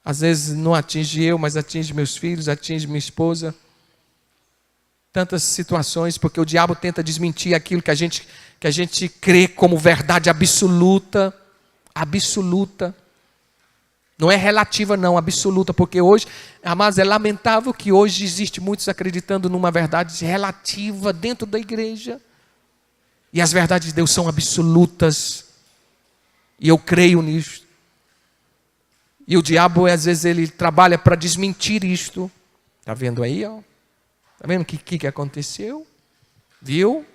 às vezes não atinge eu, mas atinge meus filhos, atinge minha esposa. Tantas situações, porque o diabo tenta desmentir aquilo que a gente crê como verdade absoluta. Absoluta. Não é relativa não, absoluta. Porque hoje, amados, é lamentável que hoje existe muitos acreditando numa verdade relativa dentro da igreja. E as verdades de Deus são absolutas. E eu creio nisso. E o diabo, às vezes, ele trabalha para desmentir isto. Está vendo aí, ó? Está vendo o que aconteceu? Viu?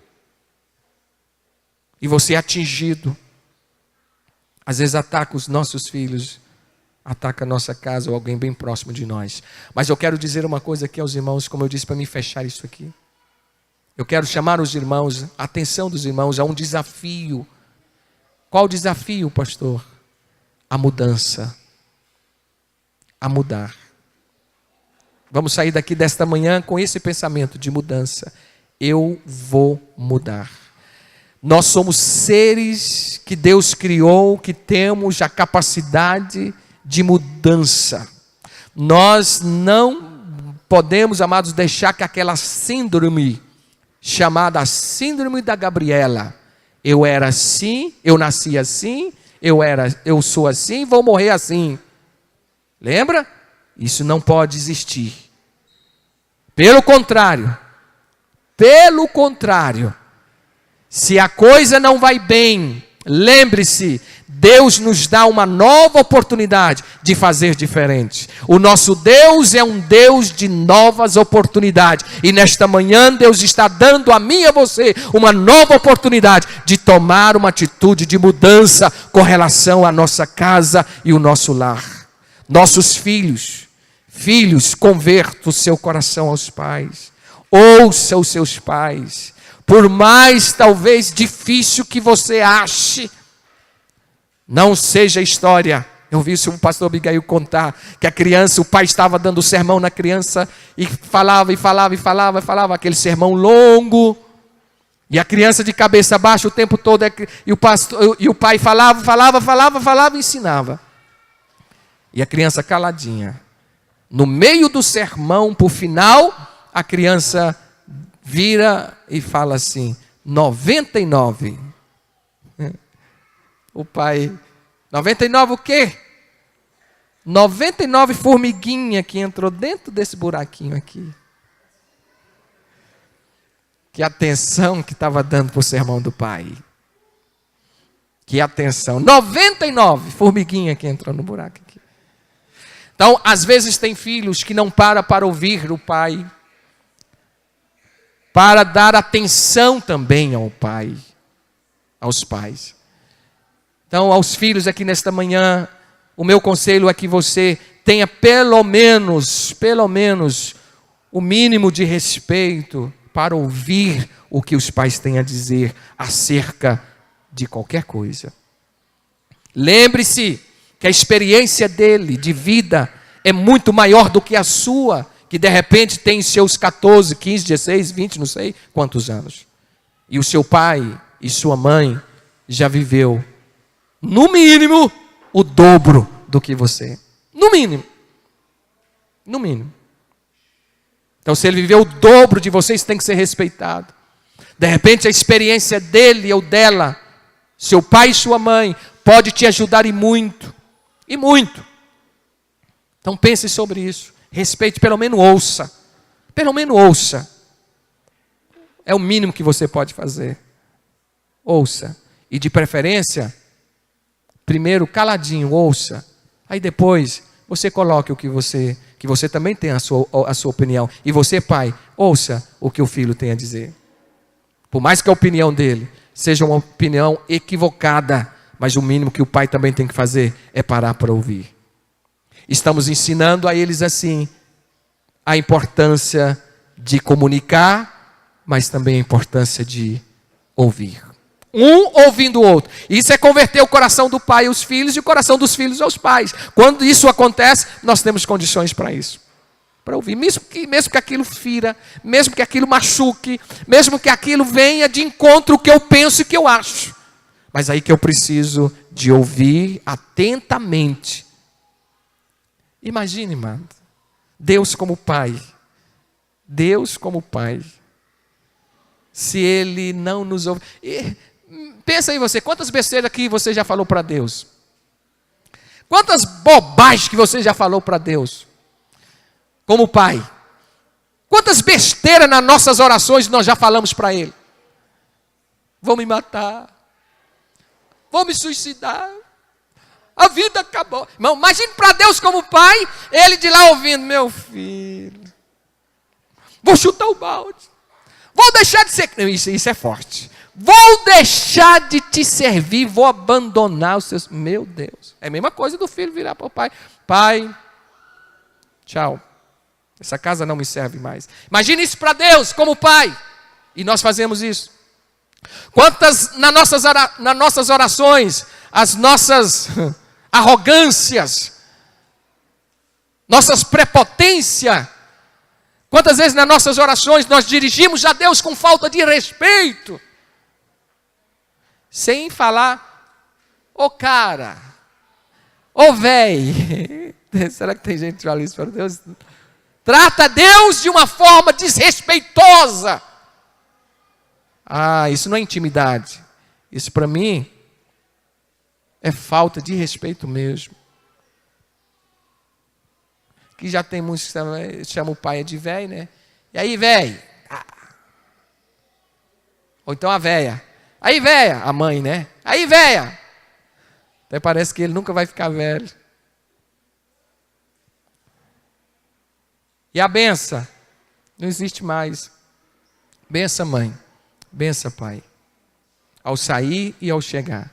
E você é atingido. Às vezes ataca os nossos filhos, ataca a nossa casa ou alguém bem próximo de nós. Mas eu quero dizer uma coisa aqui aos irmãos, como eu disse, para me fechar isso aqui. Eu quero chamar os irmãos, a atenção dos irmãos a um desafio. Qual o desafio, pastor? A mudança. A mudar. Vamos sair daqui desta manhã com esse pensamento de mudança. Eu vou mudar. Nós somos seres que Deus criou, que temos a capacidade de mudança. Nós não podemos, amados, deixar que aquela síndrome, chamada síndrome da Gabriela, eu era assim, eu nasci assim, eu sou assim, vou morrer assim. Lembra? Isso não pode existir. Pelo contrário, se a coisa não vai bem, lembre-se, Deus nos dá uma nova oportunidade de fazer diferente. O nosso Deus é um Deus de novas oportunidades. E nesta manhã Deus está dando a mim e a você uma nova oportunidade de tomar uma atitude de mudança com relação à nossa casa e o nosso lar. Nossos filhos, converta o seu coração aos pais. Ouça os seus pais. Por mais talvez difícil que você ache, não seja história. Eu vi o pastor Abigail contar que a criança, o pai estava dando sermão na criança e falava, aquele sermão longo. E a criança de cabeça baixa o tempo todo, e o pai falava e ensinava. E a criança caladinha. No meio do sermão, por final, a criança vira e fala assim, 99. O pai, 99 o quê? 99 formiguinhas que entrou dentro desse buraquinho aqui. Que atenção que estava dando para o sermão do pai. Que atenção. 99 formiguinhas que entrou no buraco aqui. Então, às vezes tem filhos que não param para ouvir o pai. Para dar atenção também ao pai. Aos pais. Então, aos filhos aqui nesta manhã, o meu conselho é que você tenha pelo menos, o mínimo de respeito para ouvir o que os pais têm a dizer acerca de qualquer coisa. Lembre-se que a experiência dele de vida é muito maior do que a sua, que de repente tem seus 14, 15, 16, 20, não sei quantos anos. E o seu pai e sua mãe já viveu, no mínimo, o dobro do que você. No mínimo. No mínimo. Então, se ele viveu o dobro de vocês, tem que ser respeitado. De repente, a experiência dele ou dela, seu pai e sua mãe, pode te ajudar e muito. E muito. Então, pense sobre isso. Respeite, pelo menos ouça. Pelo menos ouça. É o mínimo que você pode fazer. Ouça. E de preferência, primeiro caladinho, ouça. Aí depois, você coloque o que você também tem a sua opinião. E você, pai, ouça o que o filho tem a dizer. Por mais que a opinião dele seja uma opinião equivocada, mas o mínimo que o pai também tem que fazer é parar para ouvir. Estamos ensinando a eles assim, a importância de comunicar, mas também a importância de ouvir. Um ouvindo o outro. Isso é converter o coração do pai aos filhos e o coração dos filhos aos pais. Quando isso acontece, nós temos condições para isso. Para ouvir. Mesmo que aquilo fira, mesmo que aquilo machuque, mesmo que aquilo venha de encontro ao que eu penso e que eu acho. Mas aí que eu preciso de ouvir atentamente. Imagine, mano. Deus como pai. Deus como pai. Se ele não nos ouve... Pensa aí você, quantas besteiras que você já falou para Deus? Quantas bobagens que você já falou para Deus? Como pai. Quantas besteiras nas nossas orações nós já falamos para Ele? Vou me matar. Vou me suicidar. A vida acabou. Irmão, imagine para Deus como pai, Ele de lá ouvindo, meu filho. Vou chutar o balde. Vou deixar de ser... Isso é forte. Vou deixar de te servir, vou abandonar os seus... Meu Deus. É a mesma coisa do filho virar para o pai. Pai, tchau. Essa casa não me serve mais. Imagine isso para Deus como pai. E nós fazemos isso. Quantas nas nossas orações, as nossas arrogâncias, nossas prepotências, quantas vezes nas nossas orações nós dirigimos a Deus com falta de respeito. Sem falar, ô cara, ô véi. Será que tem gente que fala isso para Deus? Trata Deus de uma forma desrespeitosa. Ah, isso não é intimidade. Isso para mim é falta de respeito mesmo. Que já tem muitos que chamam o pai de véi, né? E aí, véi? Ah. Ou então a véia. Aí, véia, a mãe, né? Aí, véia. Até parece que ele nunca vai ficar velho. E a benção? Não existe mais. Benção, mãe. Benção, pai. Ao sair e ao chegar.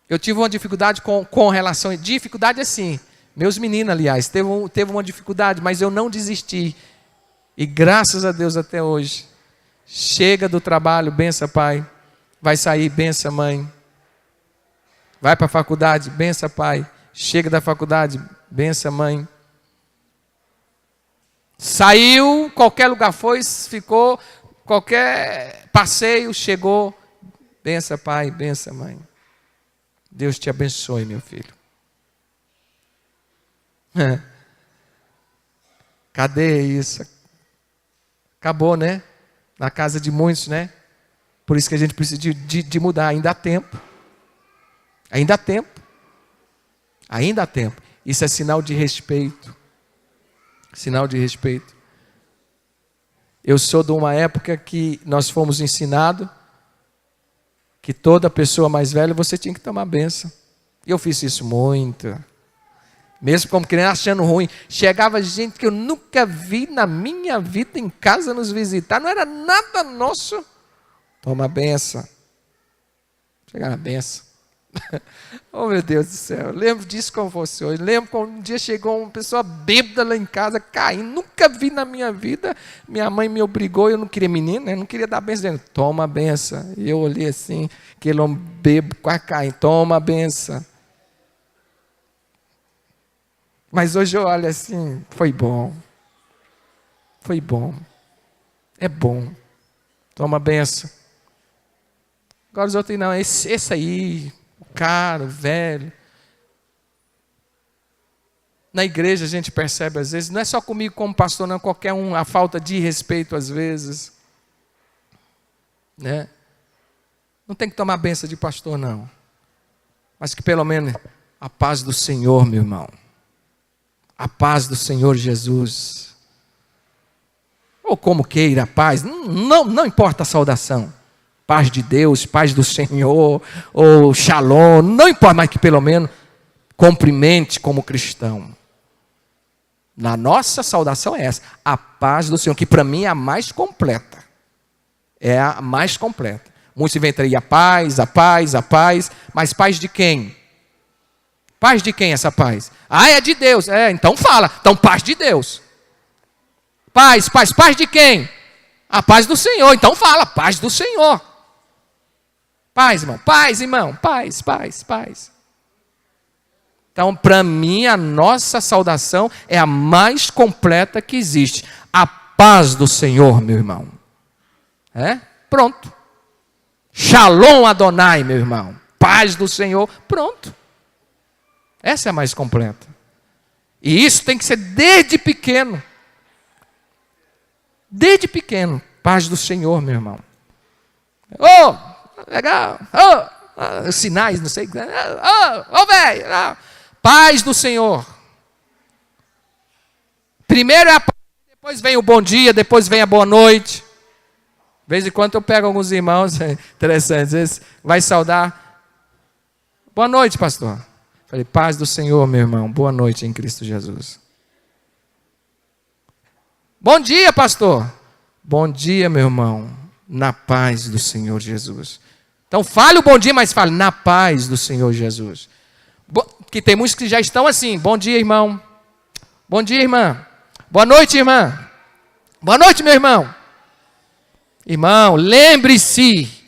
Eu tive uma dificuldade com relação... Dificuldade assim. Meus meninos, aliás, teve uma dificuldade, mas eu não desisti. E graças a Deus até hoje... Chega do trabalho, benção pai. Vai sair, benção mãe. Vai para a faculdade, benção pai. Chega da faculdade, benção mãe. Saiu, qualquer lugar foi, ficou, qualquer passeio, chegou. Benção pai, benção mãe. Deus te abençoe, meu filho. Cadê isso? Acabou, né? Na casa de muitos, né? Por isso que a gente precisa de mudar. Ainda há tempo. Ainda há tempo. Ainda há tempo. Isso é sinal de respeito. Sinal de respeito. Eu sou de uma época que nós fomos ensinados que toda pessoa mais velha você tinha que tomar bênção. E eu fiz isso muito. Mesmo como criança achando ruim. Chegava gente que eu nunca vi na minha vida em casa nos visitar. Não era nada nosso. Toma a benção. Chegava a benção. Oh, meu Deus do céu. Eu lembro disso com você hoje. Lembro quando um dia chegou uma pessoa bêbada lá em casa, caindo. Nunca vi na minha vida. Minha mãe me obrigou. Eu não queria menino, né? Não queria dar benção. Dizendo, toma a benção. E eu olhei assim. Aquele homem bêbado, quase caindo. Toma a benção. Mas hoje eu olho assim, foi bom. Foi bom. É bom. Toma a benção. Agora os outros não, esse aí, o cara, o velho. Na igreja a gente percebe às vezes, não é só comigo como pastor, não, qualquer um, a falta de respeito às vezes. Né? Não tem que tomar benção de pastor, não. Mas que pelo menos a paz do Senhor, meu irmão. A paz do Senhor Jesus. Ou como queira a paz, não importa a saudação. Paz de Deus, paz do Senhor, ou shalom, não importa, mas que pelo menos cumprimente como cristão. Na nossa saudação é essa, a paz do Senhor, que para mim é a mais completa. É a mais completa. Muitos inventam aí a paz, mas paz de quem? Paz de quem essa paz? Ah, é de Deus. É, então fala. Então paz de Deus. Paz de quem? A paz do Senhor. Então fala, paz do Senhor. Paz, irmão, paz. Então, para mim, a nossa saudação é a mais completa que existe. A paz do Senhor, meu irmão. Pronto. Shalom Adonai, meu irmão. Paz do Senhor, pronto. Essa é a mais completa. E isso tem que ser desde pequeno. Desde pequeno. Paz do Senhor, meu irmão. Oh, legal. Oh, sinais, não sei. Oh, velho. Paz do Senhor. Primeiro é a paz, depois vem o bom dia, depois vem a boa noite. De vez em quando eu pego alguns irmãos, é interessante, às vezes vai saudar. Boa noite, pastor. Falei, paz do Senhor, meu irmão. Boa noite em Cristo Jesus. Bom dia, pastor. Bom dia, meu irmão. Na paz do Senhor Jesus. Então, fale o bom dia, mas fale na paz do Senhor Jesus. Que tem muitos que já estão assim. Bom dia, irmão. Bom dia, irmã. Boa noite, irmã. Boa noite, meu irmão. Irmão, lembre-se.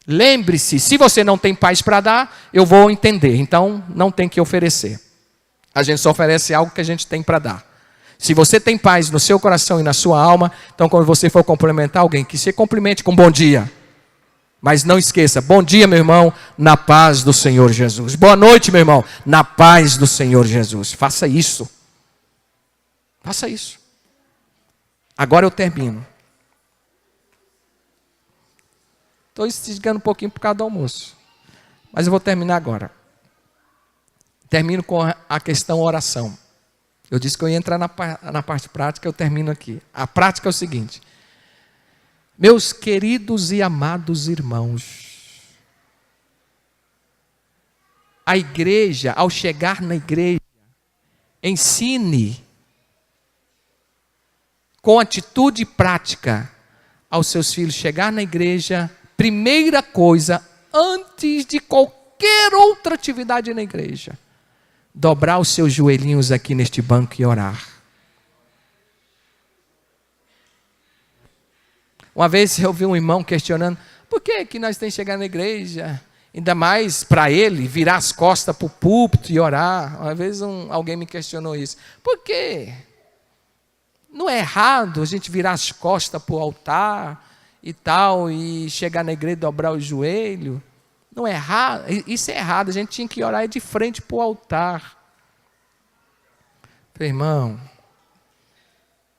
Lembre-se, se você não tem paz para dar, eu vou entender. Então, não tem que oferecer. A gente só oferece algo que a gente tem para dar. Se você tem paz no seu coração e na sua alma, então quando você for cumprimentar alguém, que se cumprimente com bom dia. Mas não esqueça, bom dia, meu irmão, na paz do Senhor Jesus. Boa noite, meu irmão, na paz do Senhor Jesus. Faça isso. Faça isso. Agora eu termino. Estou esticando um pouquinho por causa do almoço. Mas eu vou terminar agora. Termino com a questão oração. Eu disse que eu ia entrar na parte prática, eu termino aqui. A prática é o seguinte. Meus queridos e amados irmãos, a igreja, ao chegar na igreja, ensine com atitude prática aos seus filhos chegar na igreja. Primeira coisa, antes de qualquer outra atividade na igreja, dobrar os seus joelhinhos aqui neste banco e orar. Uma vez eu vi um irmão questionando, por que nós temos que chegar na igreja, ainda mais para ele, virar as costas para o púlpito e orar? Uma vez alguém me questionou isso. Por quê? Não é errado a gente virar as costas para o altar e tal, e chegar na igreja e dobrar o joelho? Não é errado, isso é errado, a gente tinha que orar de frente para o altar. Falei, irmão,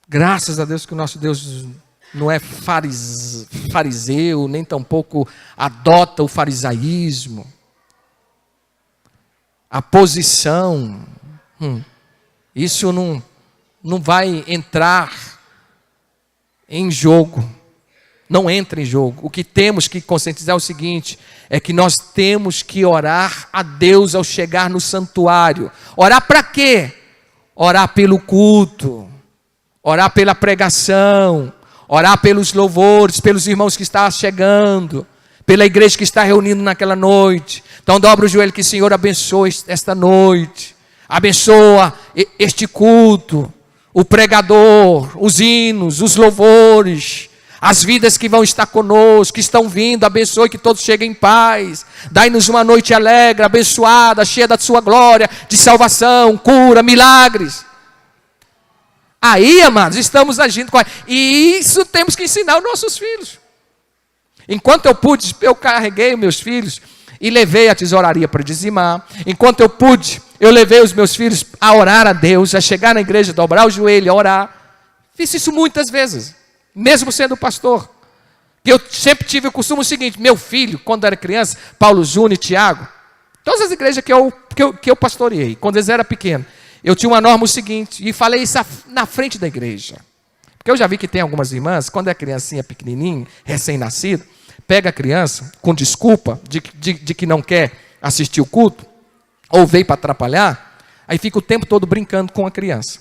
graças a Deus que o nosso Deus não é fariseu, nem tampouco adota o farisaísmo. a posição, isso não vai entrar em jogo. Não entra em jogo. O que temos que conscientizar é o seguinte, é que nós temos que orar a Deus ao chegar no santuário. Orar para quê? Orar pelo culto, orar pela pregação, orar pelos louvores, pelos irmãos que estão chegando, pela igreja que está reunindo naquela noite. Então dobra o joelho, que o Senhor abençoe esta noite, abençoa este culto, o pregador, os hinos, os louvores, as vidas que vão estar conosco, que estão vindo, abençoe que todos cheguem em paz. Dai-nos uma noite alegre, abençoada, cheia da sua glória, de salvação, cura, milagres. Aí, amados, estamos agindo com... E isso temos que ensinar aos nossos filhos. Enquanto eu pude, eu carreguei meus filhos e levei a tesouraria para dizimar. Enquanto eu pude, eu levei os meus filhos a orar a Deus, a chegar na igreja, dobrar o joelho, a orar. Fiz isso muitas vezes, mesmo sendo pastor. Eu sempre tive o costume seguinte, meu filho, quando era criança, Paulo Júnior e Tiago, todas as igrejas que eu pastoreei, quando eles eram pequenos, eu tinha uma norma o seguinte, e falei isso na frente da igreja. Porque eu já vi que tem algumas irmãs, quando é criancinha pequenininha, recém-nascido, pega a criança com desculpa de que não quer assistir o culto, ou veio para atrapalhar, aí fica o tempo todo brincando com a criança,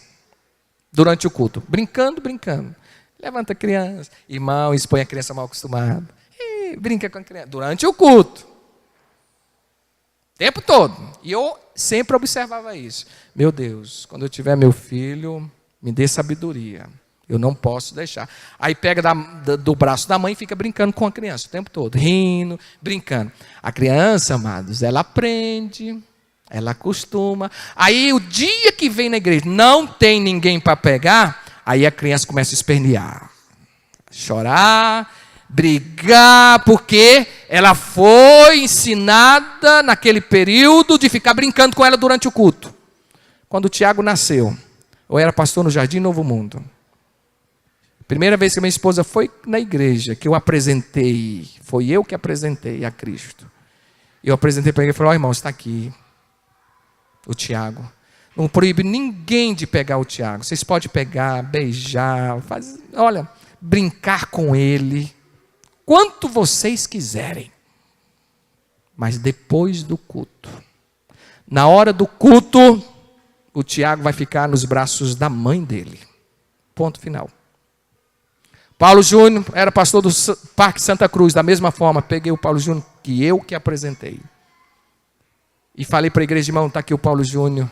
durante o culto, brincando. Levanta a criança, irmão, expõe a criança mal acostumada, brinca com a criança, durante o culto, o tempo todo. E eu sempre observava isso. Meu Deus, quando eu tiver meu filho, me dê sabedoria. Eu não posso deixar. Aí pega do braço da mãe e fica brincando com a criança o tempo todo, rindo, brincando. A criança, amados, ela aprende, ela acostuma. Aí o dia que vem na igreja, não tem ninguém para pegar, aí a criança começa a espernear, chorar, brigar, porque ela foi ensinada naquele período de ficar brincando com ela durante o culto. Quando o Tiago nasceu, eu era pastor no Jardim Novo Mundo. Primeira vez que minha esposa foi na igreja, que eu apresentei, foi eu que apresentei a Cristo. Eu apresentei para ele e falei, irmão, está aqui o Tiago. Não proíbe ninguém de pegar o Tiago. Vocês podem pegar, beijar, brincar com ele, quanto vocês quiserem. Mas depois do culto, na hora do culto, o Tiago vai ficar nos braços da mãe dele. Ponto final. Paulo Júnior era pastor do Parque Santa Cruz. Da mesma forma, peguei o Paulo Júnior, que eu que apresentei. E falei para a igreja, irmão, está aqui o Paulo Júnior.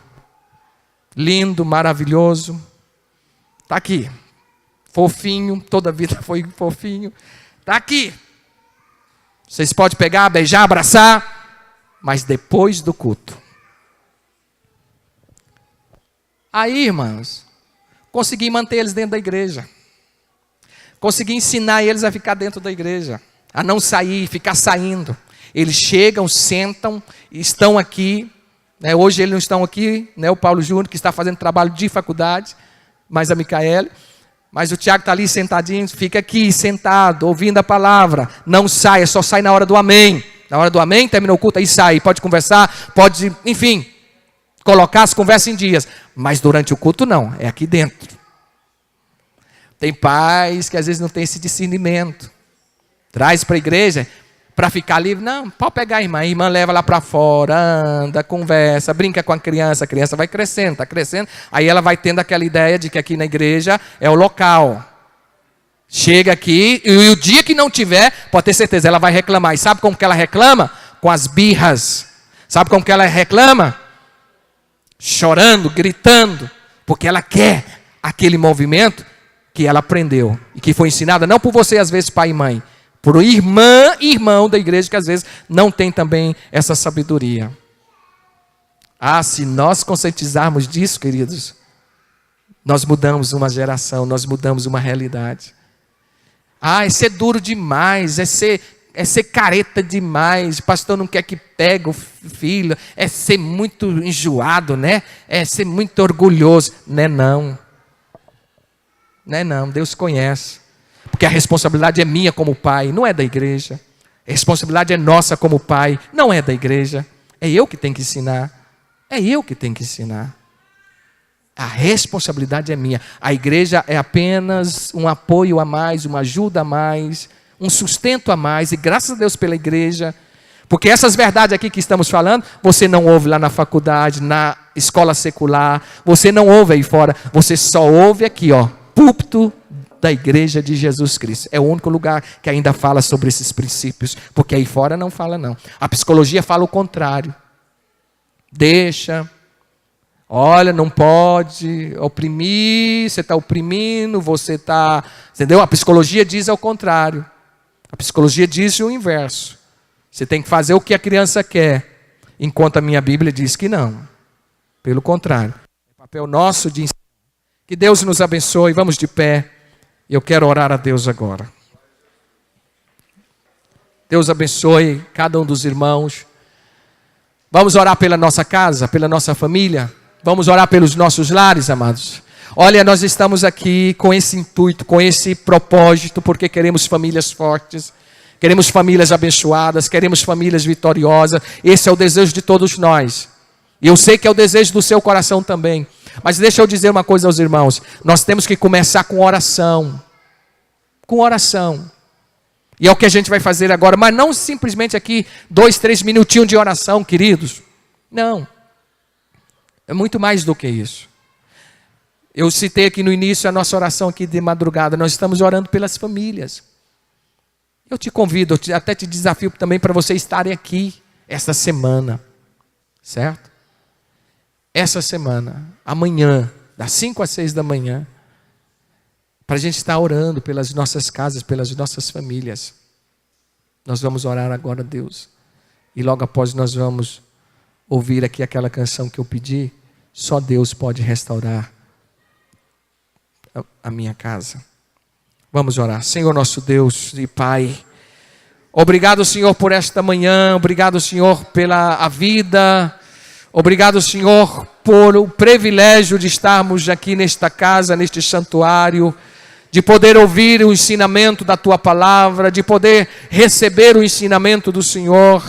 Lindo, maravilhoso. Está aqui. Fofinho, toda a vida foi fofinho. Está aqui. Vocês podem pegar, beijar, abraçar. Mas depois do culto. Aí, irmãos, consegui manter eles dentro da igreja. Consegui ensinar eles a ficar dentro da igreja, a não sair, ficar saindo. Eles chegam, sentam, estão aqui. Né? Hoje eles não estão aqui, né? O Paulo Júnior, que está fazendo trabalho de faculdade, mais a Micaele. Mas o Tiago está ali sentadinho, fica aqui sentado, ouvindo a palavra. Não sai, só sai na hora do amém. Na hora do amém, terminou o culto, aí sai. Pode conversar, pode, enfim, colocar as conversas em dias. Mas durante o culto não, é aqui dentro. Tem pais que às vezes não tem esse discernimento. Traz para a igreja para ficar livre. Não, pode pegar a irmã leva lá para fora, anda, conversa, brinca com a criança vai crescendo, está crescendo. Aí ela vai tendo aquela ideia de que aqui na igreja é o local. Chega aqui e o dia que não tiver, pode ter certeza, ela vai reclamar. E sabe como que ela reclama? Com as birras. Sabe como que ela reclama? Chorando, gritando, porque ela quer aquele movimento que ela aprendeu e que foi ensinada, não por você às vezes pai e mãe, por irmão da igreja que às vezes não tem também essa sabedoria. Se nós conscientizarmos disso, queridos, nós mudamos uma geração, nós mudamos uma realidade. É ser duro demais, é ser careta demais, o pastor não quer que pegue o filho, é ser muito enjoado, né? É ser muito orgulhoso. Não, Deus conhece. Porque a responsabilidade é minha como pai, não é da igreja. A responsabilidade é nossa como pai, não é da igreja. É eu que tenho que ensinar. É eu que tenho que ensinar. A responsabilidade é minha. A igreja é apenas um apoio a mais, uma ajuda a mais, um sustento a mais. E graças a Deus pela igreja. Porque essas verdades aqui que estamos falando, você não ouve lá na faculdade, na escola secular. Você não ouve aí fora. Você só ouve aqui, púlpito da igreja de Jesus Cristo. É o único lugar que ainda fala sobre esses princípios. Porque aí fora não fala não. A psicologia fala o contrário. Deixa... Olha, não pode oprimir, você está oprimindo, você está... Entendeu? A psicologia diz ao contrário. A psicologia diz o inverso. Você tem que fazer o que a criança quer, enquanto a minha Bíblia diz que não. Pelo contrário. É papel nosso de ensinar. Que Deus nos abençoe. Vamos de pé. Eu quero orar a Deus agora. Deus abençoe cada um dos irmãos. Vamos orar pela nossa casa, pela nossa família. Vamos orar pelos nossos lares, amados. Olha, nós estamos aqui com esse intuito, com esse propósito, porque queremos famílias fortes, queremos famílias abençoadas, queremos famílias vitoriosas. Esse é o desejo de todos nós. E eu sei que é o desejo do seu coração também. Mas deixa eu dizer uma coisa aos irmãos. Nós temos que começar com oração. Com oração. E é o que a gente vai fazer agora. Mas não simplesmente aqui 2, 3 minutinhos de oração, queridos. Não. É muito mais do que isso. Eu citei aqui no início a nossa oração aqui de madrugada. Nós estamos orando pelas famílias. Eu te convido, até te desafio também para você estarem aqui esta semana. Certo? Essa semana, amanhã, das 5 às 6 da manhã, para a gente estar orando pelas nossas casas, pelas nossas famílias. Nós vamos orar agora a Deus. E logo após nós vamos ouvir aqui aquela canção que eu pedi. Só Deus pode restaurar a minha casa. Vamos orar. Senhor nosso Deus e Pai, obrigado, Senhor, por esta manhã. Obrigado, Senhor, pela vida. Obrigado, Senhor, por o privilégio de estarmos aqui nesta casa, neste santuário, de poder ouvir o ensinamento da Tua palavra, de poder receber o ensinamento do Senhor.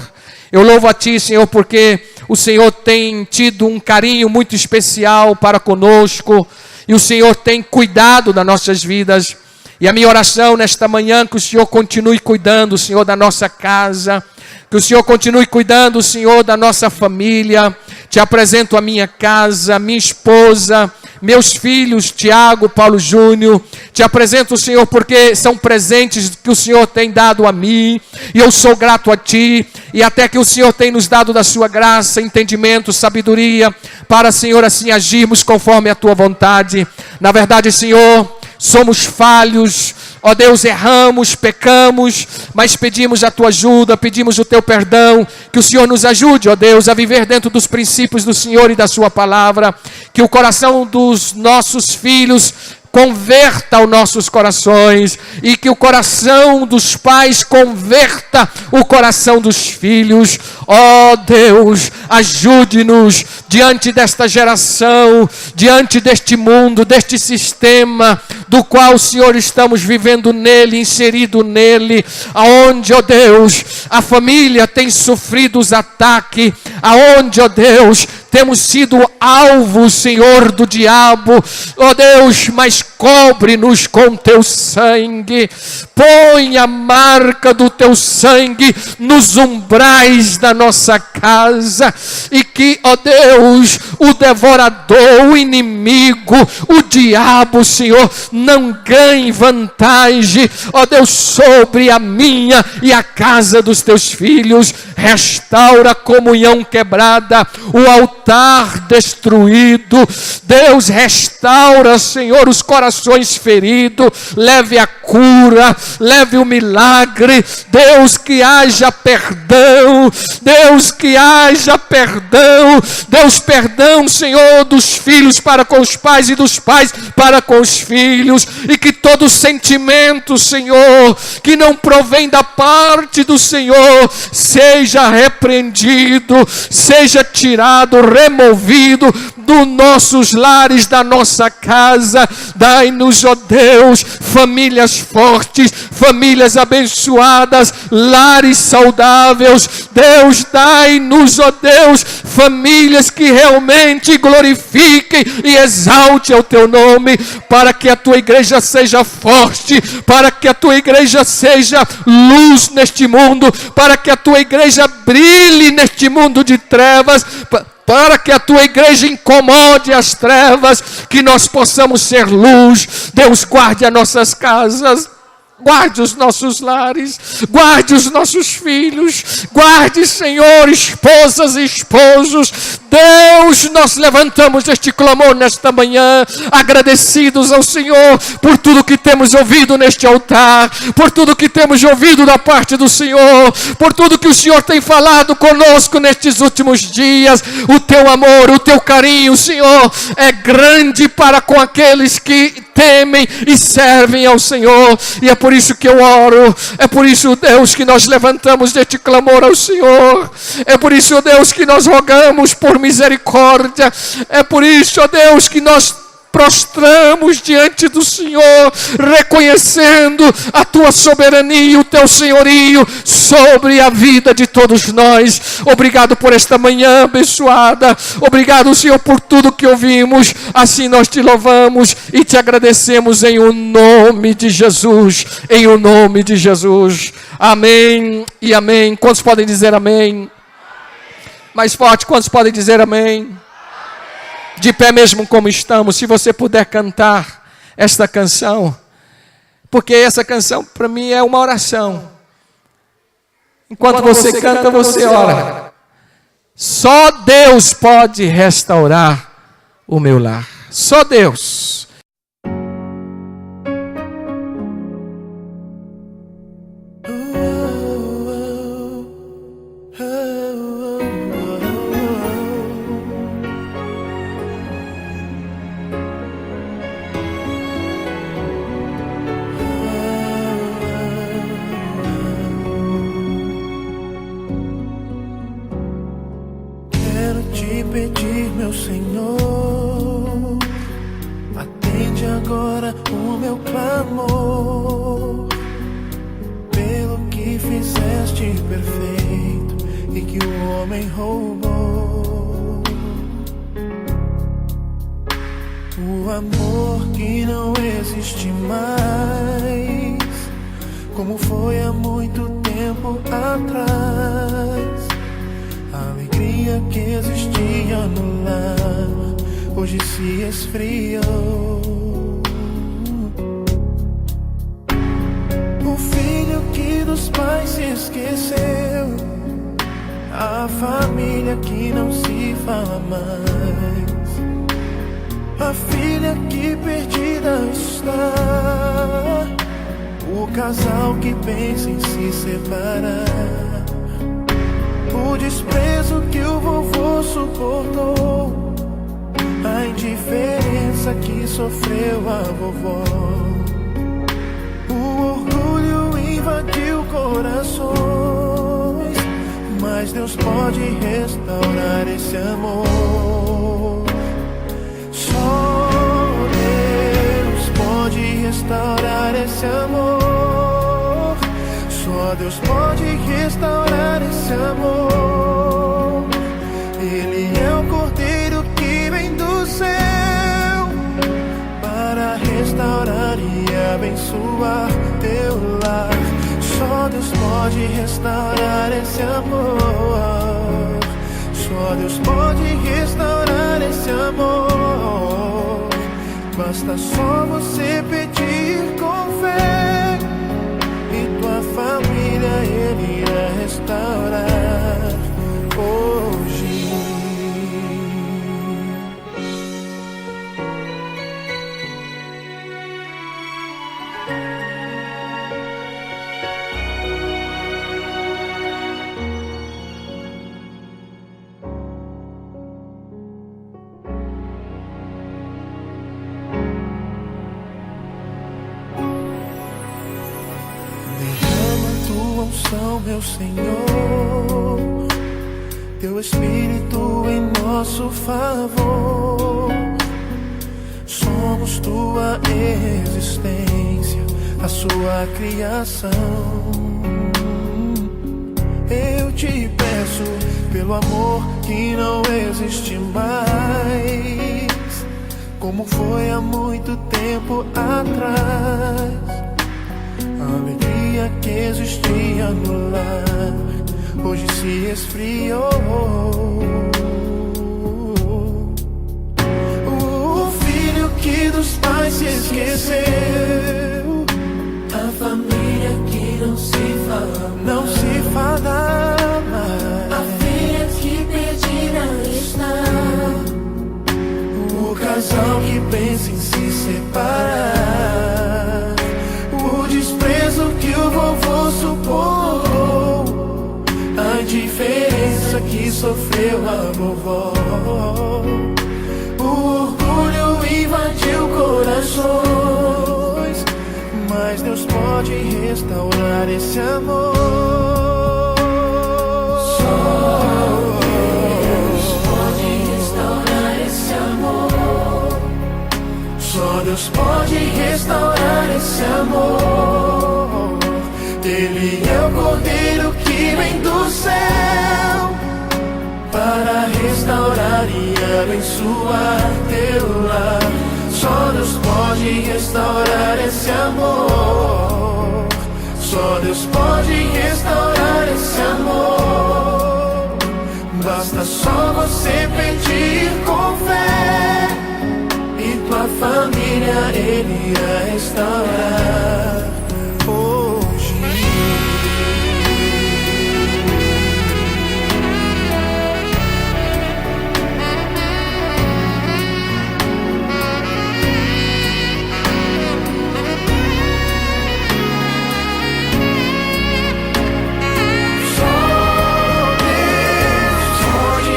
Eu louvo a Ti, Senhor, porque o Senhor tem tido um carinho muito especial para conosco, e o Senhor tem cuidado das nossas vidas. E a minha oração nesta manhã, que o Senhor continue cuidando, Senhor, da nossa casa, que o Senhor continue cuidando, Senhor, da nossa família. Te apresento a minha casa, minha esposa, meus filhos, Tiago, Paulo Júnior. Te apresento, Senhor, porque são presentes que o Senhor tem dado a mim, e eu sou grato a Ti, e até que o Senhor tem nos dado da Sua graça, entendimento, sabedoria, para, Senhor, assim agirmos conforme a Tua vontade. Na verdade, Senhor, somos falhos, ó Deus, erramos, pecamos, mas pedimos a Tua ajuda, pedimos o Teu perdão, que o Senhor nos ajude, ó Deus, a viver dentro dos princípios do Senhor e da Sua palavra, que o coração dos nossos filhos converta os nossos corações, e que o coração dos pais converta o coração dos filhos. Ó Deus, ajude-nos diante desta geração, diante deste mundo, deste sistema do qual, Senhor, estamos vivendo nele, inserido nele, aonde, ó Deus, a família tem sofrido os ataques, aonde, ó Deus, temos sido alvo, Senhor, do diabo. Ó Deus, mas cobre-nos com Teu sangue. Põe a marca do Teu sangue nos umbrais da nossa casa. E que, ó Deus, o devorador, o inimigo, o diabo, Senhor, não ganhe vantagem, ó Deus, sobre a minha e a casa dos Teus filhos. Restaura a comunhão quebrada, o altar destruído. Deus, restaura, Senhor, os corações feridos. Leve a cura, leve o milagre. Deus, que haja perdão. Deus, que haja perdão. Deus, perdão, Senhor, dos filhos para com os pais e dos pais para com os filhos. E que todo sentimento, Senhor, que não provém da parte do Senhor, seja repreendido, seja tirado, removido dos nossos lares, da nossa casa. Dai-nos, ó Deus, famílias fortes, famílias abençoadas, lares saudáveis. Deus, dai-nos, ó Deus, famílias que realmente glorifiquem e exaltem o teu nome, para que a tua igreja seja forte, para que a tua igreja seja luz neste mundo, para que a tua igreja brilhe neste mundo de trevas, para que a tua igreja incomode as trevas, que nós possamos ser luz. Deus, guarde as nossas casas, guarde os nossos lares, guarde os nossos filhos, guarde, Senhor, esposas e esposos. Deus, nós levantamos este clamor nesta manhã, agradecidos ao Senhor por tudo que temos ouvido neste altar, por tudo que temos ouvido da parte do Senhor, por tudo que o Senhor tem falado conosco nestes últimos dias. O teu amor, o teu carinho, Senhor, é grande para com aqueles que temem e servem ao Senhor, e é por isso que eu oro, é por isso, Deus, que nós levantamos este clamor ao Senhor, é por isso, Deus, que nós rogamos por misericórdia, é por isso, ó Deus, que nós prostramos diante do Senhor, reconhecendo a tua soberania e o teu senhorio sobre a vida de todos nós. Obrigado por esta manhã abençoada, obrigado, Senhor, por tudo que ouvimos. Assim nós te louvamos e te agradecemos em o nome de Jesus, em o nome de Jesus. Amém e amém. Quantos podem dizer amém? Mais forte, quantos podem dizer amém? De pé mesmo como estamos, se você puder cantar esta canção, porque essa canção para mim é uma oração. Enquanto você canta, você ora. Só Deus pode restaurar o meu lar. Só Deus. Pedir, meu Senhor, atende agora o meu clamor, pelo que fizeste perfeito e que o homem roubou. O amor que não existe mais, como foi há muito tempo atrás. A alegria que existia no lar hoje se esfriou. O filho que dos pais se esqueceu, a família que não se fala mais, a filha que perdida está, o casal que pensa em se separar. O desprezo que o vovô suportou, a indiferença que sofreu a vovó, o orgulho invadiu corações, mas Deus pode restaurar esse amor. Só Deus pode restaurar esse amor. Só Deus pode restaurar esse amor. Ele é o Cordeiro que vem do céu para restaurar e abençoar teu lar. Só Deus pode restaurar esse amor. Só Deus pode restaurar esse amor. Basta só você pedir com fé, e tua família Ele irá restaurar hoje. Meu Senhor, teu Espírito em nosso favor. Somos somos tua existência, a sua criação. Eu te peço pelo amor que não existe mais, como foi há muito tempo atrás. A alegria que existia no lar hoje se esfriou. O filho que dos pais se esqueceu, a família que não se fala mais, a filha que perdida está, o casal que pensa em se separar, o desprezo que o vovô suportou, a indiferença que sofreu a vovó. O orgulho invadiu corações, mas Deus pode restaurar esse amor. Só Deus pode restaurar esse amor. Só Deus pode restaurar esse amor. Ele é o Cordeiro que vem do céu para restaurar e abençoar teu lar. Só Deus pode restaurar esse amor. Só Deus pode restaurar esse amor. Basta só você pedir com fé, e tua família Ele irá restaurar hoje.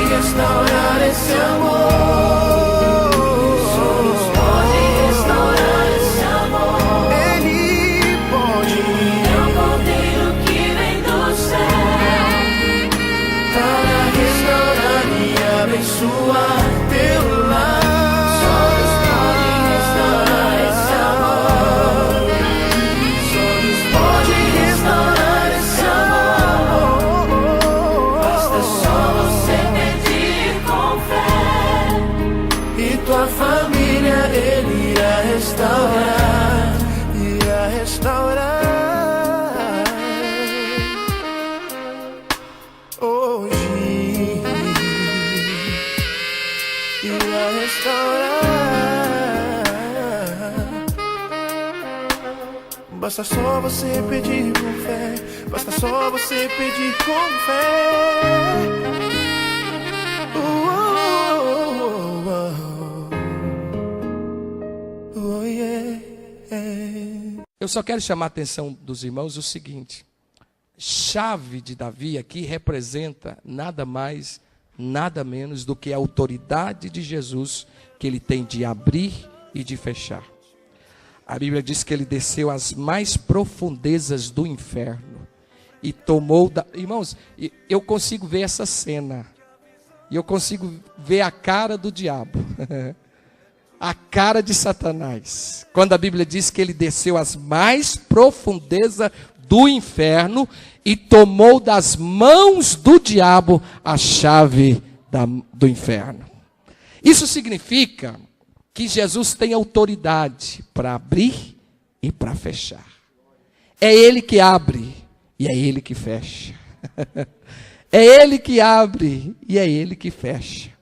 Restaurar esse amor. Só Deus pode restaurar esse amor. Ele pode. É o Cordeiro que vem do céu Para restaurar e abençoar teu lar. Só Deus pode restaurar esse amor. Só Deus pode restaurar esse amor. Basta só você pedir com fé, E tua família Ele irá restaurar. Irá restaurar hoje. Irá restaurar. Basta só você pedir com fé. Basta só você pedir com fé. Oh, yeah. Eu só quero chamar a atenção dos irmãos o seguinte: chave de Davi aqui representa nada mais, nada menos do que a autoridade de Jesus, que ele tem de abrir e de fechar. A Bíblia diz que ele desceu às mais profundezas do inferno e tomou Irmãos, eu consigo ver essa cena, e eu consigo ver a cara do diabo, a cara de Satanás, quando a Bíblia diz que ele desceu às mais profundezas do inferno e tomou das mãos do diabo a chave do inferno. Isso significa que Jesus tem autoridade para abrir e para fechar. É Ele que abre e é Ele que fecha. É Ele que abre e é Ele que fecha.